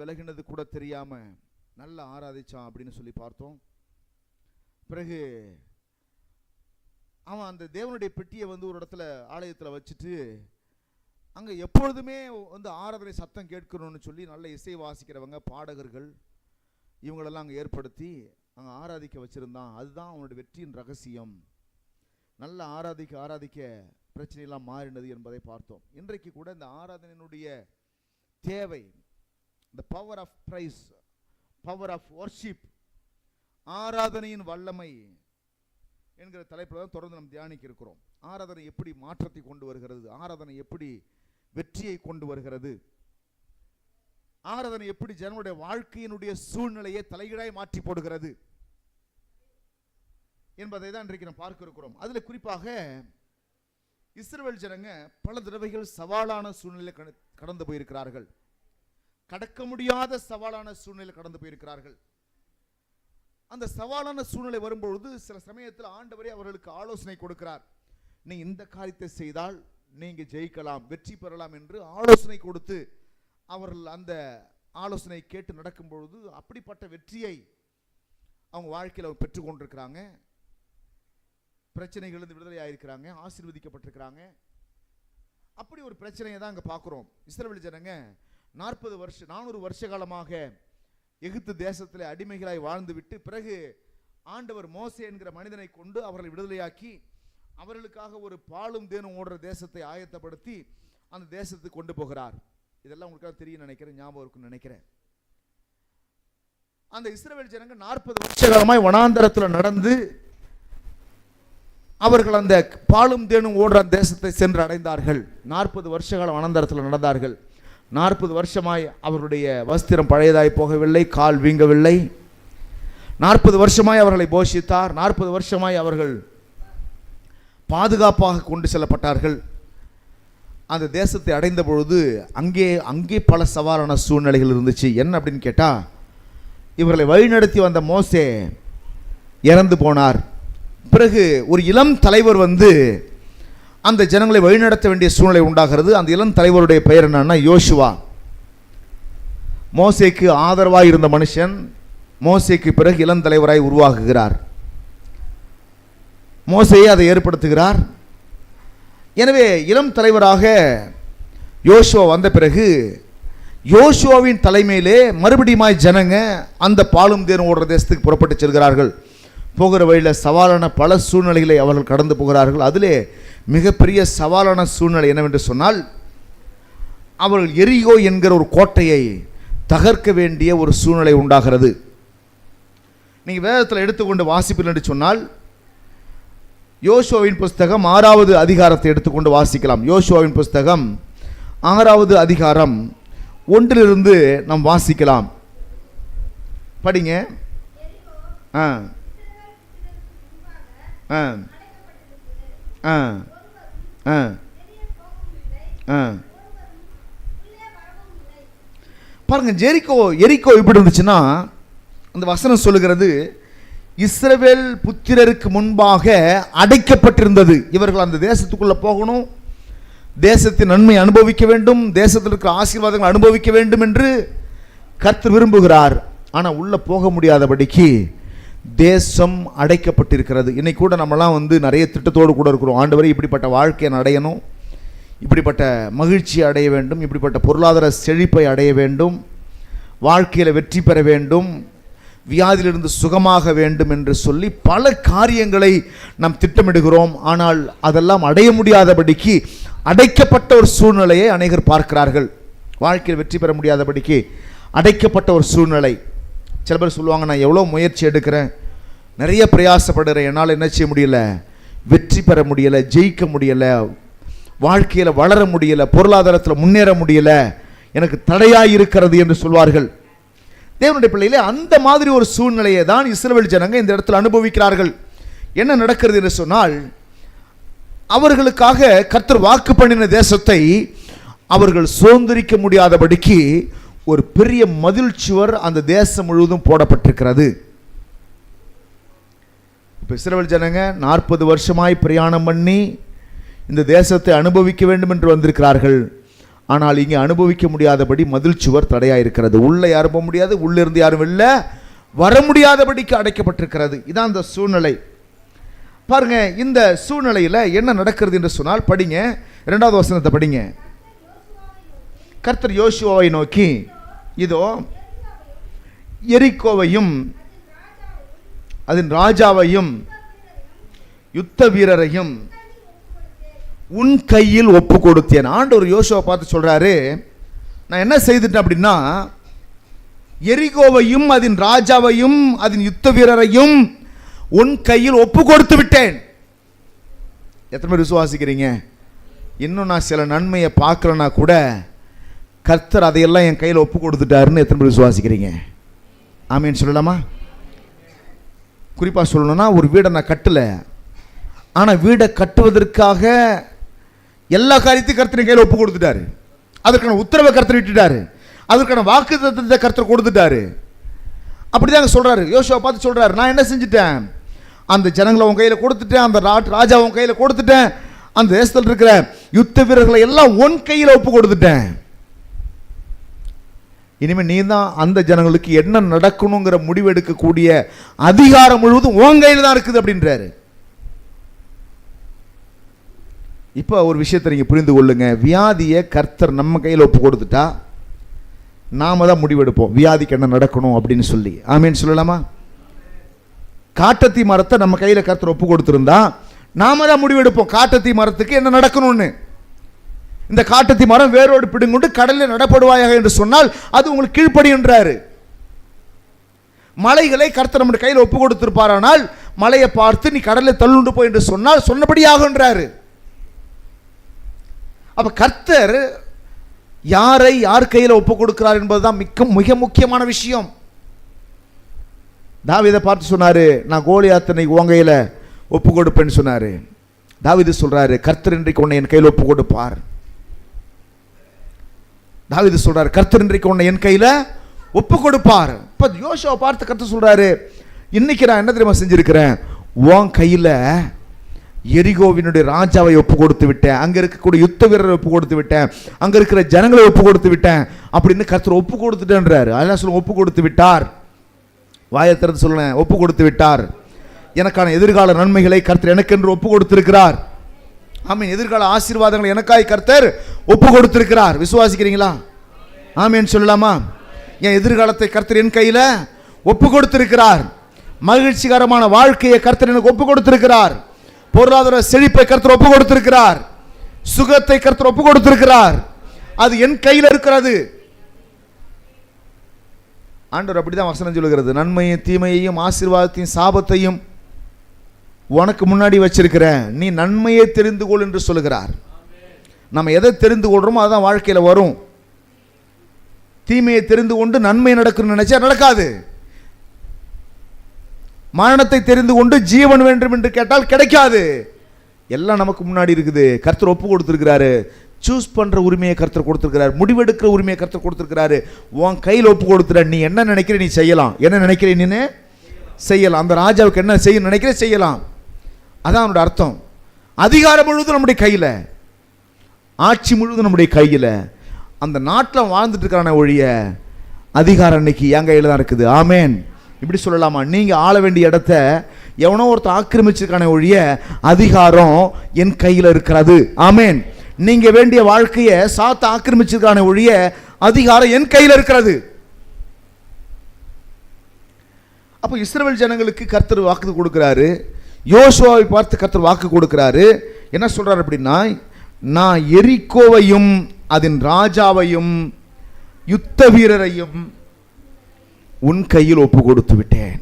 விலகினது கூட தெரியாம நல்லா ஆராதிச்சான் அப்படின்னு சொல்லி பார்த்தோம். பிறகு அவன் அந்த தேவனுடைய பெட்டியை வந்து ஒரு இடத்துல ஆலயத்தில் வச்சுட்டு அங்கே எப்பொழுதுமே வந்து ஆராதனை சத்தம் கேட்கணும்னு சொல்லி நல்ல இசை வாசிக்கிறவங்க பாடகர்கள் இவங்களெல்லாம் அங்கே ஏற்படுத்தி அங்கே ஆராதிக்க வச்சுருந்தான். அதுதான் அவனுடைய வெற்றியின் ரகசியம். நல்ல ஆராதிக்க பிரச்சனையெல்லாம் மாறினது என்பதை பார்த்தோம். இன்றைக்கு கூட இந்த ஆராதனையினுடைய தேவை, the power of praise, power of worship, ஆராதனையின் வல்லமை என்கிற தலைப்பில் தான் தொடர்ந்து நாம் தியானிக்க இருக்கிறோம். ஆராதனை எப்படி மாற்றத்தை கொண்டு வருகிறது, ஆராதனை எப்படி வெற்றியை கொண்டு வருகிறது, ஆராதனை எப்படி ஜனங்களுடைய வாழ்க்கையினுடைய சூழ்நிலையை தலைகீழாய் மாற்றி போடுகிறது என்பதை தான் இன்றைக்கு நாம் பார்க்க இருக்கிறோம். அதில் குறிப்பாக இஸ்ரவேல் ஜனங்க பல தடவைகள் சவாலான சூழ்நிலை கடந்து போயிருக்கிறார்கள். கடக்க முடியாத சவாலான சூழ்நிலை கடந்து போயிருக்கிறார்கள். அந்த சவாலான சூழ்நிலை வரும்பொழுது சில சமயத்தில் ஆண்டவரே அவர்களுக்கு ஆலோசனை கொடுக்கிறார். நீ இந்த காரியத்தை செய்தால் நீங்க ஜெயிக்கலாம், வெற்றி பெறலாம் என்று ஆலோசனை கொடுத்து அவர்கள் அந்த ஆலோசனை கேட்டு நடக்கும் பொழுது அப்படிப்பட்ட வெற்றியை அவங்க வாழ்க்கையில் பெற்றுக்கொண்டிருக்கிறாங்க. பிரச்சனைகளிலிருந்து விடுதலை ஆயிருக்கிறாங்க, ஆசீர்வதிக்கப்பட்டிருக்கிறாங்க. அப்படி ஒரு பிரச்சனையை தான் அங்கே பார்க்குறோம். இஸ்ரவேல் ஜனங்க 400 வருஷ காலமாக எகிப்து தேசத்தில் அடிமைகளாய் வாழ்ந்து விட்டு பிறகு ஆண்டவர் மோசே என்கிற மனிதனை கொண்டு அவர்களை விடுதலையாக்கி அவர்களுக்காக ஒரு பாலும் தேனும் ஓடுற தேசத்தை ஆயத்தப்படுத்தி அந்த தேசத்துக்கு கொண்டு போகிறார். இதெல்லாம் உங்களுக்கு தெரியும் நினைக்கிறேன், ஞாபகம் இருக்குன்னு நினைக்கிறேன். அந்த இஸ்ரவேல் ஜனங்க 40 வருஷ காலமாய் வனாந்தரத்தில் நடந்து அவர்கள் அந்த பாலும் தேனும் ஓடுற தேசத்தை சென்று அடைந்தார்கள். 40 வருஷ காலம் வனாந்தரத்தில் நடந்தார்கள். 40 வருஷமாய் அவருடைய வஸ்திரம் பழையதாய் போகவில்லை, கால் வீங்கவில்லை. 40 வருஷமாய் அவர்களை போஷித்தார். 40 வருஷமாய் அவர்கள் பாதுகாப்பாக கொண்டு செல்லப்பட்டார்கள். அந்த தேசத்தை அடைந்த பொழுது அங்கே பல சவாலான சூழ்நிலைகள் இருந்துச்சு. என்ன அப்படின்னு கேட்டால், இவர்களை வழிநடத்தி வந்த மோசே இறந்து போனார். பிறகு ஒரு இளம் தலைவர் வந்து அந்த ஜனங்களை வழிநடத்த வேண்டிய சூழ்நிலை உண்டாகிறது. அந்த இளம் தலைவருடைய பெயர் என்னன்னா யோசுவா. மோசேக்கு ஆதரவாக இருந்த மனுஷன் மோசேக்கு பிறகு இளம் தலைவராய் உருவாகுகிறார். மோசேயே அதை ஏற்படுத்துகிறார். எனவே இளம் தலைவராக யோசுவா வந்த பிறகு யோசுவாவின் தலைமையிலே மறுபடியும் ஜனங்க அந்த பாலும் தேனும் ஓடுற தேசத்துக்கு புறப்பட்டு செல்கிறார்கள். போகிற வழியில் சவாலான பல சூழ்நிலைகளை அவர்கள் கடந்து போகிறார்கள். அதிலே மிகப்பெரிய சவாலான சூழ்நிலை என்னவென்று சொன்னால், அவர்கள் எரிகோ என்கிற ஒரு கோட்டையை தகர்க்க வேண்டிய ஒரு சூழ்நிலை உண்டாகிறது. நீங்கள் வேதத்தில் எடுத்துக்கொண்டு வாசிப்பீர்கள் என்று சொன்னால் யோசுவாவின் புஸ்தகம் 6வது அதிகாரத்தை எடுத்துக்கொண்டு வாசிக்கலாம். யோசுவாவின் புஸ்தகம் 6வது அதிகாரம் 1 நாம் வாசிக்கலாம். படிங்க. பாருங்க, எரிகோ எப்படி இருந்துச்சுன்னா, அந்த வசனம் சொல்லுகிறது, இஸ்ரவேல் புத்திரருக்கு முன்பாக அடைக்கப்பட்டிருந்தது. இவர்கள் அந்த தேசத்துக்குள்ள போகணும், தேசத்தின் நன்மை அனுபவிக்க வேண்டும், தேசத்தில் இருக்கிற ஆசீர்வாதங்கள் அனுபவிக்க வேண்டும் என்று கர்த்தர் விரும்புகிறார். ஆனால் உள்ள போக முடியாதபடிக்கு தேசம் அடைக்கப்பட்டிருக்கிறது. இன்னைக்கு கூட நம்மலாம் வந்து நிறைய திட்டத்தோடு கூட இருக்கிறோம். ஆண்டவரே இப்படிப்பட்ட வாழ்க்கையை அடையணும், இப்படிப்பட்ட மகிழ்ச்சி அடைய வேண்டும், இப்படிப்பட்ட பொருளாதார செழிப்பை அடைய வேண்டும், வாழ்க்கையில் வெற்றி பெற வேண்டும், வியாதியிலிருந்து சுகமாக வேண்டும் என்று சொல்லி பல காரியங்களை நாம் திட்டமிடுகிறோம். ஆனால் அதெல்லாம் அடைய முடியாதபடிக்கு அடைக்கப்பட்ட ஒரு சூழ்நிலையை அநேகர் பார்க்கிறார்கள். வாழ்க்கையில் வெற்றி பெற முடியாதபடிக்கு அடைக்கப்பட்ட ஒரு சூழ்நிலை. சில பேர் சொல்லுவாங்க, நான் எவ்வளோ முயற்சி எடுக்கிறேன், நிறைய பிரயாசப்படுறேன், என்னால் என்ன செய்ய முடியல, வெற்றி பெற முடியலை, ஜெயிக்க முடியலை, வாழ்க்கையில் வளர முடியலை, பொருளாதாரத்தில் முன்னேற முடியலை, எனக்கு தடையாக இருக்கிறது என்று சொல்வார்கள். தேவனுடைய பிள்ளைகளே, அந்த மாதிரி ஒரு சூழ்நிலையை தான் இஸ்ரவேல் ஜனங்க இந்த இடத்துல அனுபவிக்கிறார்கள். என்ன நடக்கிறது என்று சொன்னால், அவர்களுக்காக கர்த்தர் வாக்கு பண்ணின தேசத்தை அவர்கள் சுதந்திரிக்க முடியாதபடிக்கு ஒரு பெரிய மதில் சுவர் அந்த தேசம் முழுவதும் போடப்பட்டிருக்கிறது. இப்போ இஸ்ரவேல் ஜனங்க 40 வருஷமாய் பிரயாணம் பண்ணி இந்த தேசத்தை அனுபவிக்க வேண்டும் என்று வந்திருக்கிறார்கள். ஆனால் இங்கே அனுபவிக்க முடியாதபடி மதில் சுவர் தடையாக இருக்கிறது. உள்ளே யாரும் போக முடியாது, உள்ளே இருந்து யாரும் வெளில வர முடியாதபடிக்கு அடைக்கப்பட்டிருக்கிறது. இதான் அந்த சூழ்நிலை. பாருங்க, இந்த சூழ்நிலையில் என்ன நடக்கிறது என்று சொன்னால், படிங்க 2வது வசனத்தை படிங்க. கர்த்தர் யோசுவாவை நோக்கி, இதோ எரிகோவையும் அதன் ராஜாவையும் யுத்த வீரரையும் உன் கையில் ஒப்பு கொடுத்தேன். ஆண்டவர் யோசுவா பார்த்து சொல்றாரு, நான் என்ன செய்துட்டேன் அப்படின்னா, எரிகோவையும் அதன் ராஜாவையும் அதன் யுத்த வீரரையும் உன் கையில் ஒப்பு கொடுத்து விட்டேன். எத்தனை பேர் விசுவாசிக்கிறீங்க? இன்னும் நான் சில நன்மையை பார்க்கலன்னா கூட கர்த்தர் அதையெல்லாம் என் கையில் ஒப்பு கொடுத்துட்டாருன்னு எத்தனை பேர் விசுவாசிக்கிறீங்க? ஆமீன் சொல்லலாமா? குறிப்பாக சொல்லணும்னா, ஒரு வீடை நான் கட்டல, ஆனால் வீடை கட்டுவதற்காக எல்லா காரியத்தையும் கர்த்தர் கையில் ஒப்பு கொடுத்துட்டாரு. அதற்கான உத்தரவை கர்த்தர் விட்டுட்டாரு, அதற்கான வாக்குத்தத்தத்தை கர்த்தர் கொடுத்துட்டாரு. அப்படிதாங்க சொல்றாரு. யோசுவா பார்த்து சொல்றாரு, நான் என்ன செஞ்சுட்டேன், அந்த ஜனங்களை உன் கையில் கொடுத்துட்டேன், அந்த ராஜா உன் கையில் கொடுத்துட்டேன், அந்த தேசத்தில் இருக்கிற யுத்த வீரர்களை எல்லாம் உன் கையில் ஒப்பு கொடுத்துட்டேன். இனிமேல் நீ தான் அந்த ஜனங்களுக்கு என்ன நடக்கணுங்கிற முடிவு எடுக்கக்கூடிய அதிகாரம் முழுவதும் உன் கையில் தான் இருக்குது அப்படின்றாரு. இப்போ ஒரு விஷயத்தை நீங்கள் புரிந்து கொள்ளுங்க. வியாதியை கர்த்தர் நம்ம கையில் ஒப்பு கொடுத்துட்டா நாம தான் முடிவெடுப்போம் வியாதிக்கு என்ன நடக்கணும் அப்படின்னு சொல்லி. ஆமீன் சொல்லலாமா? காட்டத்தி மரத்தை நம்ம கையில் கர்த்தர் ஒப்பு கொடுத்துருந்தா நாம தான் முடிவெடுப்போம் காட்டத்தி மரத்துக்கு என்ன நடக்கணும்னு. இந்த காட்டத்தி மரம் வேரோடு பிடுங்கொண்டு கடலில் நடப்படுவாயாக என்று சொன்னால் அது உங்களுக்கு கீழ்ப்படி என்றாரு. மலைகளை கர்த்தர் நம்ம கையில் ஒப்பு கொடுத்திருப்பாரானால் மலையை பார்த்து நீ கடலில் தள்ளுண்டு போய் என்று சொன்னால் சொன்னபடியாக என்றாரு. அப்ப கர்த்தர் யாரை யார் கையில் ஒப்பு கொடுக்கிறார் என்பதுதான் மிக முக்கியமான விஷயம். தாவீதை பார்த்து சொன்னாரு, நான் கோலியாத்தனை உன் கையில் ஒப்பு கொடுப்பேன்னு சொன்னாரு. தாவீது சொல்றாரு, கர்த்தர் இன்றைக்கு உன்னை என் கையில் ஒப்பு கொடுப்பார். தாவீது சொல்றாரு, கர்த்தர் இன்றைக்கு உன்னை என் கையில் ஒப்பு கொடுப்பார். இப்ப யோசுவா பார்த்து கர்த்தர் சொல்றாரு, இன்னைக்கு நான் என்ன தெரியுமா செஞ்சிருக்கிறேன், உன் கையில் எரிகோவினுடைய ராஜாவை ஒப்பு கொடுத்து விட்டேன், அங்க இருக்கக்கூடிய யுத்த வீரரை ஒப்பு கொடுத்து விட்டேன், அங்க இருக்கிற ஜனங்களை ஒப்பு கொடுத்து விட்டேன் அப்படின்னு கர்த்தர் ஒப்பு கொடுத்துட்டேன்றாரு. அதெல்லாம் சொல்லுங்க, ஒப்பு கொடுத்து விட்டார். வாயை திறந்து சொல்லுங்க, ஒப்பு கொடுத்து விட்டார். எனக்கான எதிர்கால நன்மைகளை கர்த்தர் எனக்கென்று ஒப்பு கொடுத்திருக்கிறார். ஆமீன். எதிர்கால ஆசீர்வாதங்களை எனக்காய் கர்த்தர் ஒப்பு கொடுத்திருக்கிறார். விசுவாசிக்கிறீங்களா? ஆமீன் சொல்லலாமா? என் எதிர்காலத்தை கர்த்தர் என் கையில ஒப்பு கொடுத்திருக்கிறார். மகிழ்ச்சிகரமான வாழ்க்கையை கர்த்தர் எனக்கு ஒப்பு கொடுத்திருக்கிறார். பொருளாதார செழிப்பை கர்த்தர் ஒப்பு கொடுத்திருக்கிறார். சுகத்தை கர்த்தர் ஒப்பு கொடுத்திருக்கிறார். அது என் கையில் இருக்கிறது. ஆண்டவர் அப்படிதான் வசனம் சொல்லுகிறது, நன்மையும் தீமையையும் ஆசீர்வாதத்தையும் சாபத்தையும் உனக்கு முன்னாடி வச்சிருக்கிறேன், நீ நன்மையை தெரிந்து கொள் என்று சொல்லுகிறார். நம்ம எதை தெரிந்து கொள்றோமோ அதுதான் வாழ்க்கையில் வரும். தீமையை தெரிந்து கொண்டு நன்மை நடக்கணும்னு நினைச்சா நடக்காது. மரணத்தை தெரிந்து கொண்டு ஜீவன் வேண்டும் என்று கேட்டால் கிடைக்காது. எல்லாம் நமக்கு முன்னாடி இருக்குது. கர்த்தர் ஒப்பு கொடுத்திருக்கிறாரு. சூஸ் பண்ற உரிமையை கர்த்தர் கொடுத்திருக்கிறார். முடிவெடுக்கிற உரிமையை கர்த்தர் கொடுத்திருக்கிறாரு. உன் கையில் ஒப்பு கொடுத்துற, நீ என்ன நினைக்கிற நீ செய்யலாம், என்ன நினைக்கிற நீ செய்யலாம். அந்த ராஜாவுக்கு என்ன செய்ய நினைக்கிற செய்யலாம். அதான் அவனோட அர்த்தம். அதிகாரம் முழுவதும் நம்முடைய கையில், ஆட்சி முழுவதும் நம்முடைய கையில். அந்த நாட்டில் வாழ்ந்துட்டு இருக்கிறான ஒழிய அதிகாரம் இன்னைக்கு என் கையில் தான் இருக்குது. ஆமேன். இப்படி சொல்லலாமா? நீங்க ஆள வேண்டிய இடத்த எவனோ ஒருத்தர் ஆக்கிரமிச்சிருக்கான ஒழிய அதிகாரம் என் கையில் இருக்கிறது. ஆமேன். நீங்க வேண்டிய வாழ்க்கையை சாத்த ஆக்கிரமிச்சிருக்கான ஒழிய அதிகாரம் என் கையில் இருக்கிறது. அப்போ இஸ்ரவேல் ஜனங்களுக்கு கர்த்தர் வாக்கு கொடுக்கிறாரு. யோசுவாவை பார்த்து கர்த்தர் வாக்கு கொடுக்கிறாரு. என்ன சொல்றாரு அப்படின்னா, நான் எரிகோவையும் அதன் ராஜாவையும் யுத்த வீரரையும் உன் கையில் ஒப்பு கொடுத்து விட்டேன்.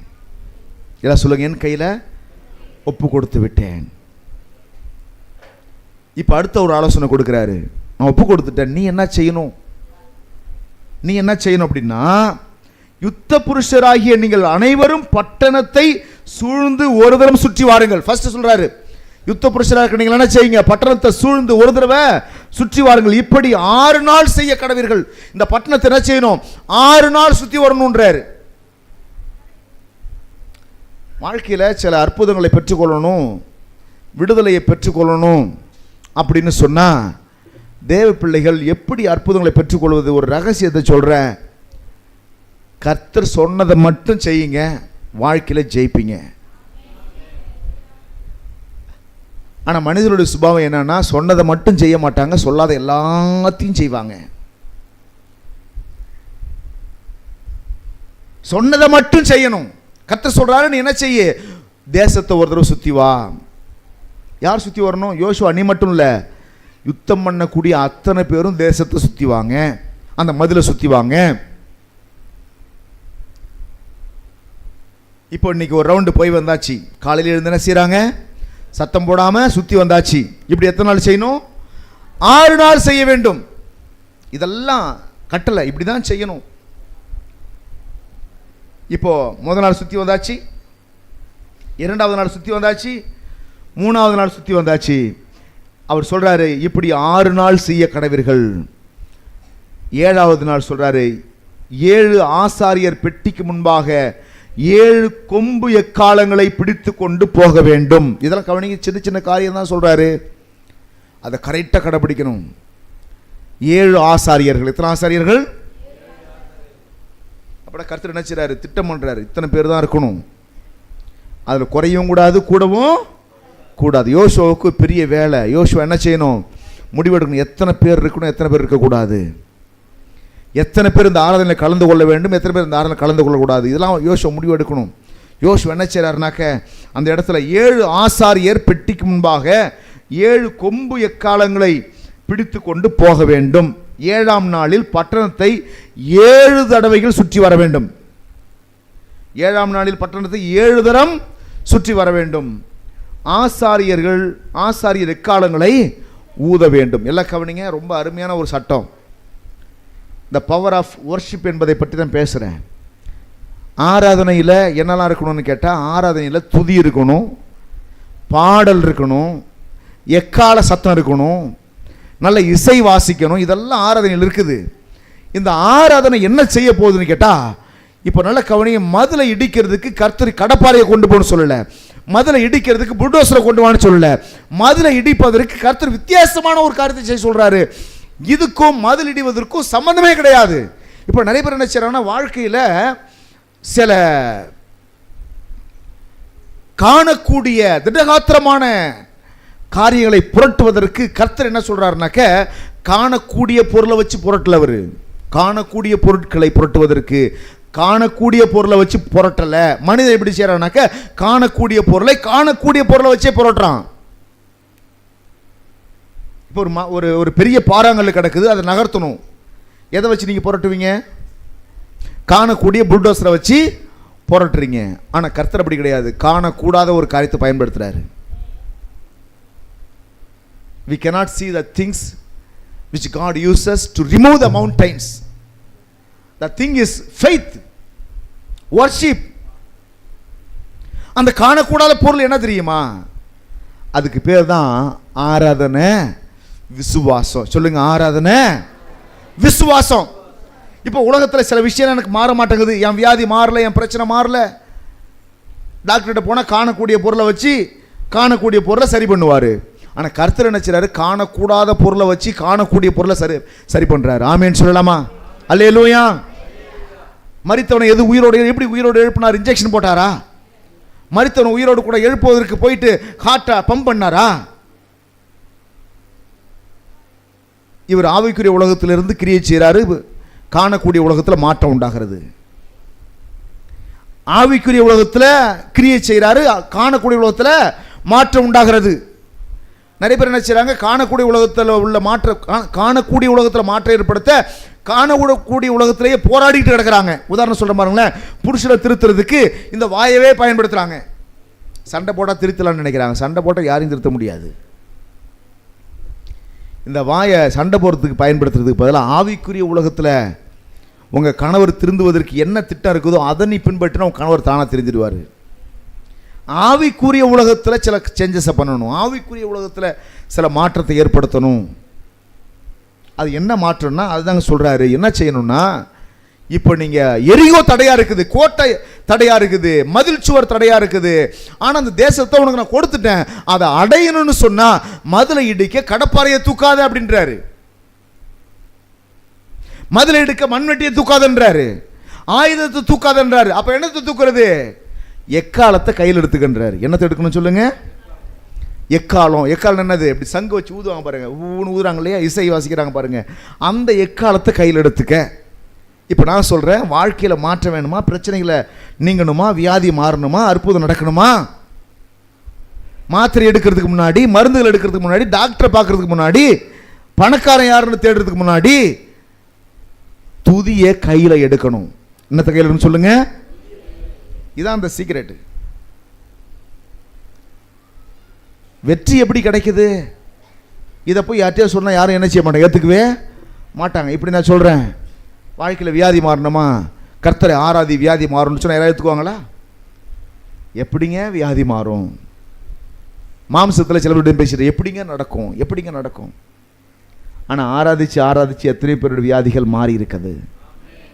எல்லாம் சொல்லுங்க, என் கையில் ஒப்பு கொடுத்து விட்டேன். இப்ப அடுத்த ஒரு ஆலோசனை கொடுக்கிறாரு. நான் ஒப்பு கொடுத்துட்டேன், நீ என்ன செய்யணும்? நீ என்ன செய்யணும் அப்படின்னா, யுத்த புருஷராகிய நீங்கள் அனைவரும் பட்டணத்தை சூழ்ந்து ஒரு தரம் சுற்றி வாருங்கள். ஃபர்ஸ்ட் சொல்றாரு, யுத்த புருஷராக நீங்கள் என்ன செய்யுங்க, பட்டணத்தை சூழ்ந்து ஒரு தடவை சுற்றி வாருங்கள். இப்படி 6 நாள் செய்ய கடவீர்கள். இந்த பட்டணத்தை என்ன செய்யணும்? 6 நாள் சுற்றி வரணும்ன்றாரு. வாழ்க்கையில் சில அற்புதங்களை பெற்றுக்கொள்ளணும், விடுதலையை பெற்றுக்கொள்ளணும் அப்படின்னு சொன்னா தேவ பிள்ளைகள் எப்படி அற்புதங்களை பெற்றுக்கொள்வது? ஒரு ரகசியத்தை சொல்கிறேன். கர்த்தர் சொன்னதை மட்டும் செய்யுங்க, வாழ்க்கையில் ஜெயிப்பீங்க. ஆனால் மனிதனுடைய சுபாவம் என்னன்னா, சொன்னதை மட்டும் செய்ய மாட்டாங்க, சொல்லாத எல்லாத்தையும் செய்வாங்க. சொன்னதை மட்டும் செய்யணும். கர்த்தர் சொல்றாரு, நீ என்ன செய்ய? தேசத்தை ஒரு தடவை சுற்றி வா. யார் சுற்றி வரணும்? யோசுவா நீ மட்டும் இல்லை, யுத்தம் பண்ணக்கூடிய அத்தனை பேரும் தேசத்தை சுற்றி வாங்க, அந்த மதிலை சுற்றி வாங்க. இப்போ இன்னைக்கு ஒரு ரவுண்டு போய் வந்தாச்சு. காலையில் எழுந்து என்ன செய்கிறாங்க? சத்தம் போடாமல் சுற்றி வந்தாச்சு. இப்படி எத்தனை நாள் செய்யணும்? 6 நாள் செய்ய வேண்டும். இதெல்லாம் கட்டளை, இப்படி தான் செய்யணும். இப்போ முதல் நாள் சுற்றி வந்தாச்சு, 2வது நாள் சுற்றி வந்தாச்சு, 3வது நாள் சுற்றி வந்தாச்சு. அவர் சொல்றாரு, இப்படி 6 நாள் செய்ய கடவீர்கள். 7வது நாள் சொல்றாரு, 7 ஆசாரியர் பெட்டிக்கு முன்பாக 7 கொம்பு எக்காலங்களை பிடித்து கொண்டு போக வேண்டும். இதெல்லாம் கவனிங்க, சின்ன சின்ன காரியம் தான் சொல்றாரு, அதை கரெக்டாக கடைபிடிக்கணும். 7 ஆசாரியர்கள். எத்தனை ஆசாரியர்கள்? அப்படின்னா கர்த்தர் என்ன செய்றாரு? திட்டம் பண்றாரு. இத்தனை பேர் தான் இருக்கணும், அதில் குறையவும் கூடாது, கூடவும் கூடாது. யோசுவாவுக்கு பெரிய வேலை. யோசுவா என்ன செய்யணும்? முடிவெடுக்கணும். எத்தனை பேர் இருக்கணும், எத்தனை பேர் இருக்கக்கூடாது, எத்தனை பேர் இந்த ஆராதனையில் கலந்து கொள்ள வேண்டும், எத்தனை பேர் இந்த ஆராதனை கலந்து கொள்ளக்கூடாது, இதெல்லாம் யோசுவா முடிவெடுக்கணும். யோசுவா என்ன செய்கிறாருனாக்க, அந்த இடத்துல 7 ஆசாரியர் பெட்டிக்கு முன்பாக 7 கொம்பு எக்காலங்களை பிடித்து கொண்டு போக வேண்டும். 7ஆம் நாளில் பட்டணத்தை 7 தடவைகள் சுற்றி வர வேண்டும். 7ஆம் நாளில் பட்டணத்தை 7 தரம் சுற்றி வர வேண்டும். ஆசாரியர் எக்காலங்களை ஊத வேண்டும். எல்லாம் கவனிங்க, ரொம்ப அருமையான ஒரு சட்டம். த பவர் ஆஃப் வர்ஷிப் என்பதை பற்றி தான் பேசுகிறேன். ஆராதனையில் என்னெல்லாம் இருக்கணும்னு கேட்டால், ஆராதனையில் துதி இருக்கணும், பாடல் இருக்கணும், எக்கால சத்தம் இருக்கணும், நல்ல இசை வாசிக்கணும். இதெல்லாம் ஆராதனையில் இருக்குது. இந்த ஆராதனை என்ன செய்ய போகுதுன்னு கேட்டால், இப்போ நல்ல கவனிங்க, மதிலை இடிக்கிறதுக்கு கர்த்தர் கடப்பாறையை கொண்டு போகணும்னு சொல்லலை, மதிலை இடிக்கிறதுக்கு புல்டோசரை கொண்டு வான்னு சொல்லலை. மதிலை இடிப்பதற்கு கர்த்தர் வித்தியாசமான ஒரு காரியத்தை செய்ய சொல்கிறாரு. இதுக்கும் மதில் இடிவதற்கும் சம்பந்தமே கிடையாது. இப்போ நிறைய பேர் என்ன செய்றாங்கன்னா, வாழ்க்கையில் சில காணக்கூடிய திடகாத்திரமான காரியங்களை புரட்டுவதற்கு கர்த்தர் என்ன சொல்றாருனாக்க, காணக்கூடிய பொருளை வச்சு புரட்டல. அவர் காணக்கூடிய பொருட்களை புரட்டுவதற்கு காணக்கூடிய பொருளை வச்சு புரட்டல. மனிதன் எப்படி செய்யறானாக்க, காணக்கூடிய பொருளை வச்சே புரட்டுறான். இப்போ ஒரு பெரிய பாறாங்கல் கிடக்குது, அதை நகர்த்தணும். எதை வச்சு நீங்க புரட்டுவீங்க? காணக்கூடிய புல்டோசரை வச்சு புரட்டுறீங்க. ஆனா கர்த்தர் அப்படி கிடையாது, காணக்கூடாத ஒரு காரியத்தை பயன்படுத்துறாரு. We cannot see the things which God uses to remove the mountains. The thing is faith, worship. அந்த காணக்கூடாத பொருள் என்ன தெரியுமா? அதுக்கு பேர் தான் ஆராதனை, விசுவாசம். சொல்லுங்க, ஆராதனை, விசுவாசம். இப்போ உலகத்தில் சில விஷயம் எனக்கு மாற மாட்டேங்குது. என் வியாதி மாறல, என் பிரச்சனை மாறல. டாக்டர்கிட்ட போனால் காணக்கூடிய பொருளை வச்சு காணக்கூடிய பொருளை சரி பண்ணுவார். ஆனால் கர்த்தர் என்ன செய்றாரு? காணக்கூடாத பொருளை வச்சு காணக்கூடிய பொருளை சரி பண்ணுறாரு. ஆமேன்னு சொல்லலாமா? அல்லேலூயா. மரித்தவனை எப்படி உயிரோடு எழுப்பினார்? இன்ஜெக்ஷன் போட்டாரா? மரித்தவனை உயிரோடு கூட எழுப்புவதற்கு போயிட்டு ஹார்ட்டை பம்ப் பண்ணாரா? இவர் ஆவிக்குரிய உலகத்திலிருந்து கிரியை செய்கிறாரு, காணக்கூடிய உலகத்தில் மாற்றம் உண்டாகிறது. ஆவிக்குரிய உலகத்தில் கிரியை செய்கிறாரு, காணக்கூடிய உலகத்தில் மாற்றம் உண்டாகிறது. நிறைய பேர் என்ன செய்றாங்க? காணக்கூடிய உலகத்தில் உள்ள காணக்கூடிய உலகத்தில் மாற்றம் ஏற்படுத்த காணக்கூடிய உலகத்திலேயே போராடிட்டு கிடக்கிறாங்க. உதாரணம் சொல்ற பாருங்களேன், புருஷனை திருத்துறதுக்கு இந்த வாயவே பயன்படுத்துறாங்க. சண்டை போட்டால் திருத்தலாம்னு நினைக்கிறாங்க. சண்டை போட்டால் யாரையும் திருத்த முடியாது. இந்த வாயை சண்டை போடுறதுக்கு பயன்படுத்துறதுக்கு பதிலாக ஆவிக்குரிய உலகத்தில் உங்கள் கணவர் திருந்துவதற்கு என்ன திட்டம் இருக்குதோ அதை நீ பின்பற்றினா உங்கள் கணவர் தானாக திருந்திடுவார். ஆவிக்குரிய உலகத்தில் சில சேஞ்சஸை பண்ணணும், ஆவிக்குரிய உலகத்தில் சில மாற்றத்தை ஏற்படுத்தணும். அது என்ன மாற்றம்னா அதுதாங்க சொல்கிறாரு. என்ன செய்யணும்னா, இப்போ நீங்கள் எரிகோ தடையாக இருக்குது, கோட்டை தடையாக இருக்குது, மதில் சுவர் தடையாக இருக்குது. ஆனால் அந்த தேசத்தை உனக்கு நான் கொடுத்துட்டேன், அதை அடையணும்னு சொன்னால் மதிலை இடிக்க கடப்பாறையை தூக்காத அப்படின்றாரு. மதில் எடுக்க மண்வெட்டியை தூக்காதன்றாரு, ஆயுதத்தை தூக்காதன்றாரு. அப்ப என்னத்தை தூக்குறது? எக்காலத்தை கையில் எடுத்துக்கின்றாரு. என்னத்தை எடுக்கணும் சொல்லுங்க? எக்காலம். எக்காலம் என்னது? இப்படி சங்கு வச்சு ஊதுவாங்க பாருங்க, ஊன்னு ஊதுறாங்க இல்லையா, இசை வாசிக்கிறாங்க பாருங்க, அந்த எக்காலத்தை கையில் எடுத்துக்க. இப்போ நான் சொல்கிறேன், வாழ்க்கையில் மாற்றம் வேணுமா, பிரச்சனைகளை நீங்கணுமா, வியாதி மாறணுமா, அற்புதம் நடக்கணுமா, மாத்திரை எடுக்கிறதுக்கு முன்னாடி, மருந்துகள் எடுக்கிறதுக்கு முன்னாடி, டாக்டரை பார்க்கறதுக்கு முன்னாடி, பணக்காரன் யாருன்னு தேடுறதுக்கு முன்னாடி துதியை கையில் எடுக்கணும். என்னத்தை கையில் எடுக்கணும் சொல்லுங்க? இதான் அந்த சீக்ரெட். வெற்றி எப்படி கிடைக்குது? இதை போய் யார்கிட்டயோ சொன்னால் யாரும் என்ன செய்ய மாட்டாங்க, ஏற்றுக்கவே மாட்டாங்க. இப்படி நான் சொல்கிறேன், வாழ்க்கையில் வியாதி மாறணுமா, கர்த்தரை ஆராதி வியாதி மாறணும்னு சொன்னால் யாராவது ஏற்றுக்குவாங்களா? எப்படிங்க வியாதி மாறும்? மாம்சத்தில் சிலருடன் பேசுகிற எப்படிங்க நடக்கும், எப்படிங்க நடக்கும்? ஆனால் ஆராதிச்சு ஆராதிச்சு எத்தனை பேருடைய வியாதிகள் மாறி இருக்குது.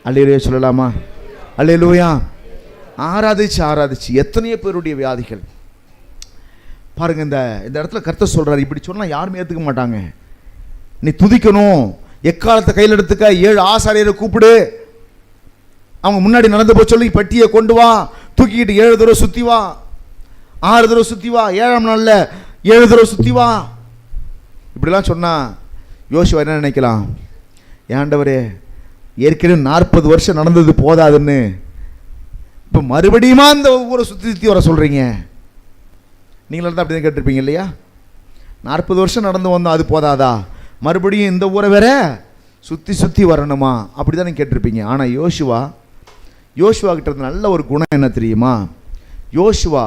அல்லேலூயா சொல்லலாமா? அல்லேலூயா. ஆராதிச்சு ஆராதிச்சு எத்தனையோ பேருடைய வியாதிகள் பாருங்க. இந்த இடத்துல கர்த்தர் சொல்றாரு, இப்படி சொன்னா யாருமே ஏற்றுக்க மாட்டாங்க. நீ துதிக்கணும், எக்காலத்தை கையில் எடுத்துக்க, 7 ஆசாரியரை கூப்பிடு, அவங்க முன்னாடி நடந்து போய் சொல்லி பெட்டியை கொண்டு வா, தூக்கிக்கிட்டு 7 தடவை சுத்தி வா, 6 தடவை சுத்தி வா, 7ஆம் நாளில் 7 தடவை சுத்தி வா. இப்படிலாம் சொன்னா யோசுவா என்ன நினைக்கலாம்? ஏண்டவரே, ஏற்கனவே 40 வருஷம் நடந்தது போதாதுன்னு இப்போ மறுபடியுமா அந்த ஊரை சுற்றி சுற்றி வர சொல்கிறீங்க? நீங்களும் தான் அப்படி தான் கேட்டிருப்பீங்க இல்லையா? 40 வருஷம் நடந்து வந்தோம், அது போதாதா, மறுபடியும் இந்த ஊரை வேற சுற்றி சுற்றி வரணுமா, அப்படி தான் நீங்கள் கேட்டிருப்பீங்க. ஆனால் யோசுவா கிட்ட நல்ல ஒரு குணம் என்ன தெரியுமா? யோசுவா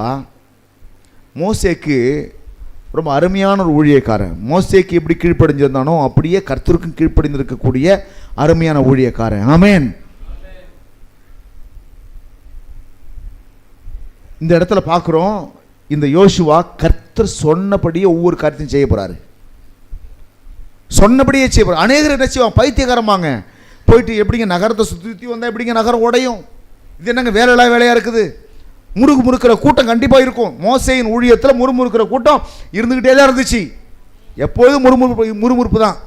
மோசேக்கு ரொம்ப அருமையான ஒரு ஊழியக்காரன். மோசேக்கு எப்படி கீழ்ப்படிஞ்சிருந்தானோ அப்படியே கர்த்தருக்கும் கீழ்ப்படிந்திருக்கக்கூடிய அருமையான ஊழியக்காரன். ஆமென். இந்த இடத்துல பார்க்குறோம், இந்த யோசுவா கர்த்தர் சொன்னபடியே ஒவ்வொரு காரியத்தையும் செய்ய போறாரு. சொன்னபடியே செய்ய போறாரு. அநேகர் என்ன செய்வாங்க, பைத்தியக்காரமாங்க, போயிட்டு எப்படிங்க நகரத்தை சுற்றி சுற்றி வந்தால் எப்படிங்க நகரம் உடையும், இது என்னங்க வேலையா இருக்குது, முறுமுறுக்கிற கூட்டம் கண்டிப்பாக இருக்கும். மோசேயின் ஊழியத்தில் முறுமுறுக்கிற கூட்டம் இருந்துக்கிட்டே தான் இருந்துச்சு. எப்போதும் முறுமுறுப்பு தான்.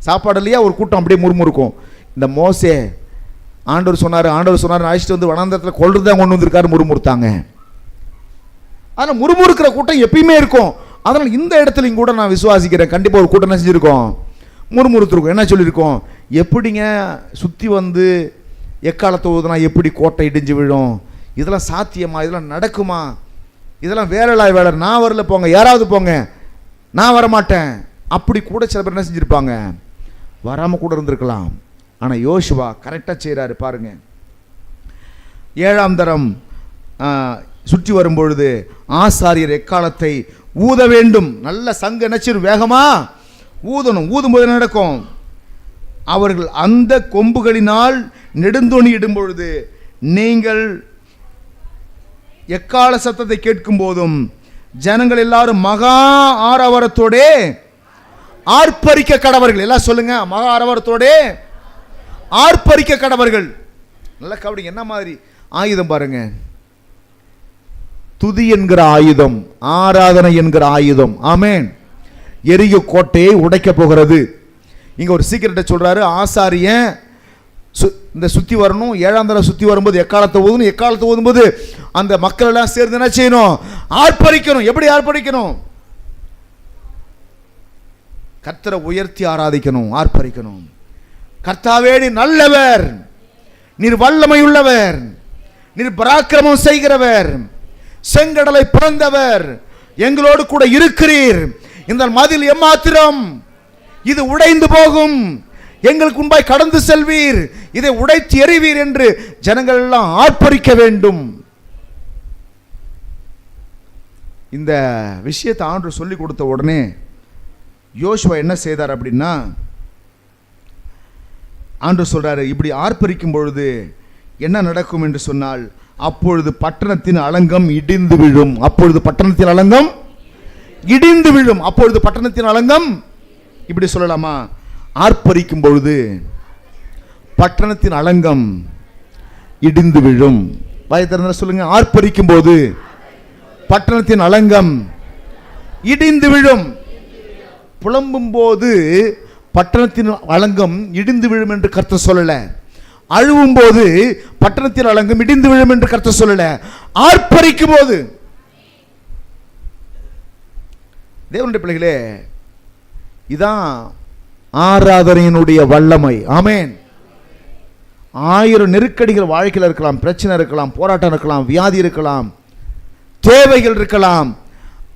சாப்பாடு இல்லையா, ஒரு கூட்டம் அப்படியே முறுமுறுக்கும். இந்த மோசே ஆண்டவர் சொன்னார் அழைச்சிட்டு வந்து வனாந்தரத்தில் கொள்றது தான் கொண்டு வந்திருக்காரு, முறுமுறுத்தாங்க. ஆனால் முறுமுறுக்கிற கூட்டம் எப்பயுமே இருக்கும். அதனால் இந்த இடத்துலையும் கூட நான் விசுவாசிக்கிறேன், கண்டிப்பாக ஒரு கூட்டம் என்ன செஞ்சுருக்கோம், முறுமுறுத்துருக்கோம். என்ன சொல்லியிருக்கோம், எப்படிங்க சுற்றி வந்து எக்காலத்தை ஊதுனா எப்படி கோட்டை இடிஞ்சு விழும், இதெல்லாம் சாத்தியமா, இதெல்லாம் நடக்குமா, இதெல்லாம் வேலை, நான் வரல, போங்க யாராவது போங்க, நான் வரமாட்டேன், அப்படி கூட சில பேர் என்ன செஞ்சுருப்பாங்க, வராமல் கூட இருந்திருக்கலாம். ஆனால் யோசுவா கரெக்டாக செய்கிறாரு பாருங்க. 7ஆம் தரம் சுற்றி வரும்பொழுது ஆசாரியர் எக்காலத்தை ஊத வேண்டும். நல்ல சங்கு நினைச்சிரு, வேகமா ஊதணும். ஊதும்போது என்ன நடக்கும், அவர்கள் அந்த கொம்புகளினால் நெடுந்தோணி இடும் பொழுது நீங்கள் எக்கால சத்தத்தை கேட்கும் போதும் ஜனங்கள் எல்லாரும் மகா ஆரவாரத்தோட ஆர்ப்பரிக்க கடவர்கள். எல்லாம் சொல்லுங்க, மகா ஆரவாரத்தோட ஆர்ப்பரிக்க கடவர்கள். நல்ல கபடி என்ன மாதிரி ஆயுதம் பாருங்க, துதி என்கிற ஆயுதம், ஆராதனை என்கிற ஆயுதம். ஆமென். எரிக கோட்டையை உடைக்க போகிறது. இங்க ஒரு சீக்கிரட்டை சொல்றாரு, ஆசாரியன் இந்த சுத்தி வரணும், 7ஆம் தடவை சுத்தி வரும்போது எக்காலத்தை ஊதணும். எக்காலத்தை ஊதும்போது அந்த மக்கள் எல்லாம் சேர்ந்து என்ன செய்யணும், ஆர்ப்பரிக்கணும். எப்படி ஆர்ப்பரிக்கணும், கர்த்தரை உயர்த்தி ஆராதிக்கணும், ஆர்ப்பரிக்கணும். கர்த்தாவே நீர் நல்லவர், நீர் வல்லமை உள்ளவர், நீர் பராக்கிரமம் செய்கிறவர், செங்கடலை பிறந்தவர், எங்களோடு கூட இருக்கிறீர். இந்த மதில் எம்மாத்திரம், இது உடைந்து போகும், எங்களுக்கு முன்பாய் கடந்து செல்வீர், இதை உடைத்து எறிவீர் என்று ஜனங்கள் எல்லாம் ஆர்ப்பரிக்க வேண்டும். இந்த விஷயத்தை ஆண்டவர் சொல்லி கொடுத்த உடனே யோசுவா என்ன செய்தார் அப்படின்னா, ஆண்டவர் சொல்றாரு, இப்படி ஆர்ப்பரிக்கும் பொழுது என்ன நடக்கும் என்று சொன்னால், அப்பொழுது பட்டணத்தின் அலங்கம் இடிந்து விழும். அப்பொழுது பட்டணத்தின் அலங்கம் இடிந்து விழும். அப்பொழுது பட்டணத்தின் அலங்கம், இப்படி சொல்லலாமா, ஆர்ப்பரிக்கும் பொழுது பட்டணத்தின் அலங்கம் இடிந்து விழும். வாயை திறந்து சொல்லுங்க, ஆர்ப்பரிக்கும் போது பட்டணத்தின் அலங்கம் இடிந்து விழும். புலம்பும் போது பட்டணத்தின் அலங்கம் இடிந்து விழும் என்று கர்த்தர் சொல்லல. அழுவும் போது பட்டணத்தின் அலங்கம் இடிந்து விழும் என்று கர்த்தர் சொல்லல. ஆர்ப்பரிக்கும் போது. தேவனுடைய பிள்ளைகளே, இதான் ஆராதனையினுடைய வல்லமை. ஆமென். 1000 நெருக்கடிகள் வாழ்க்கையில் இருக்கலாம், பிரச்சனை இருக்கலாம், போராட்டம் இருக்கலாம், வியாதி இருக்கலாம், தேவைகள் இருக்கலாம்.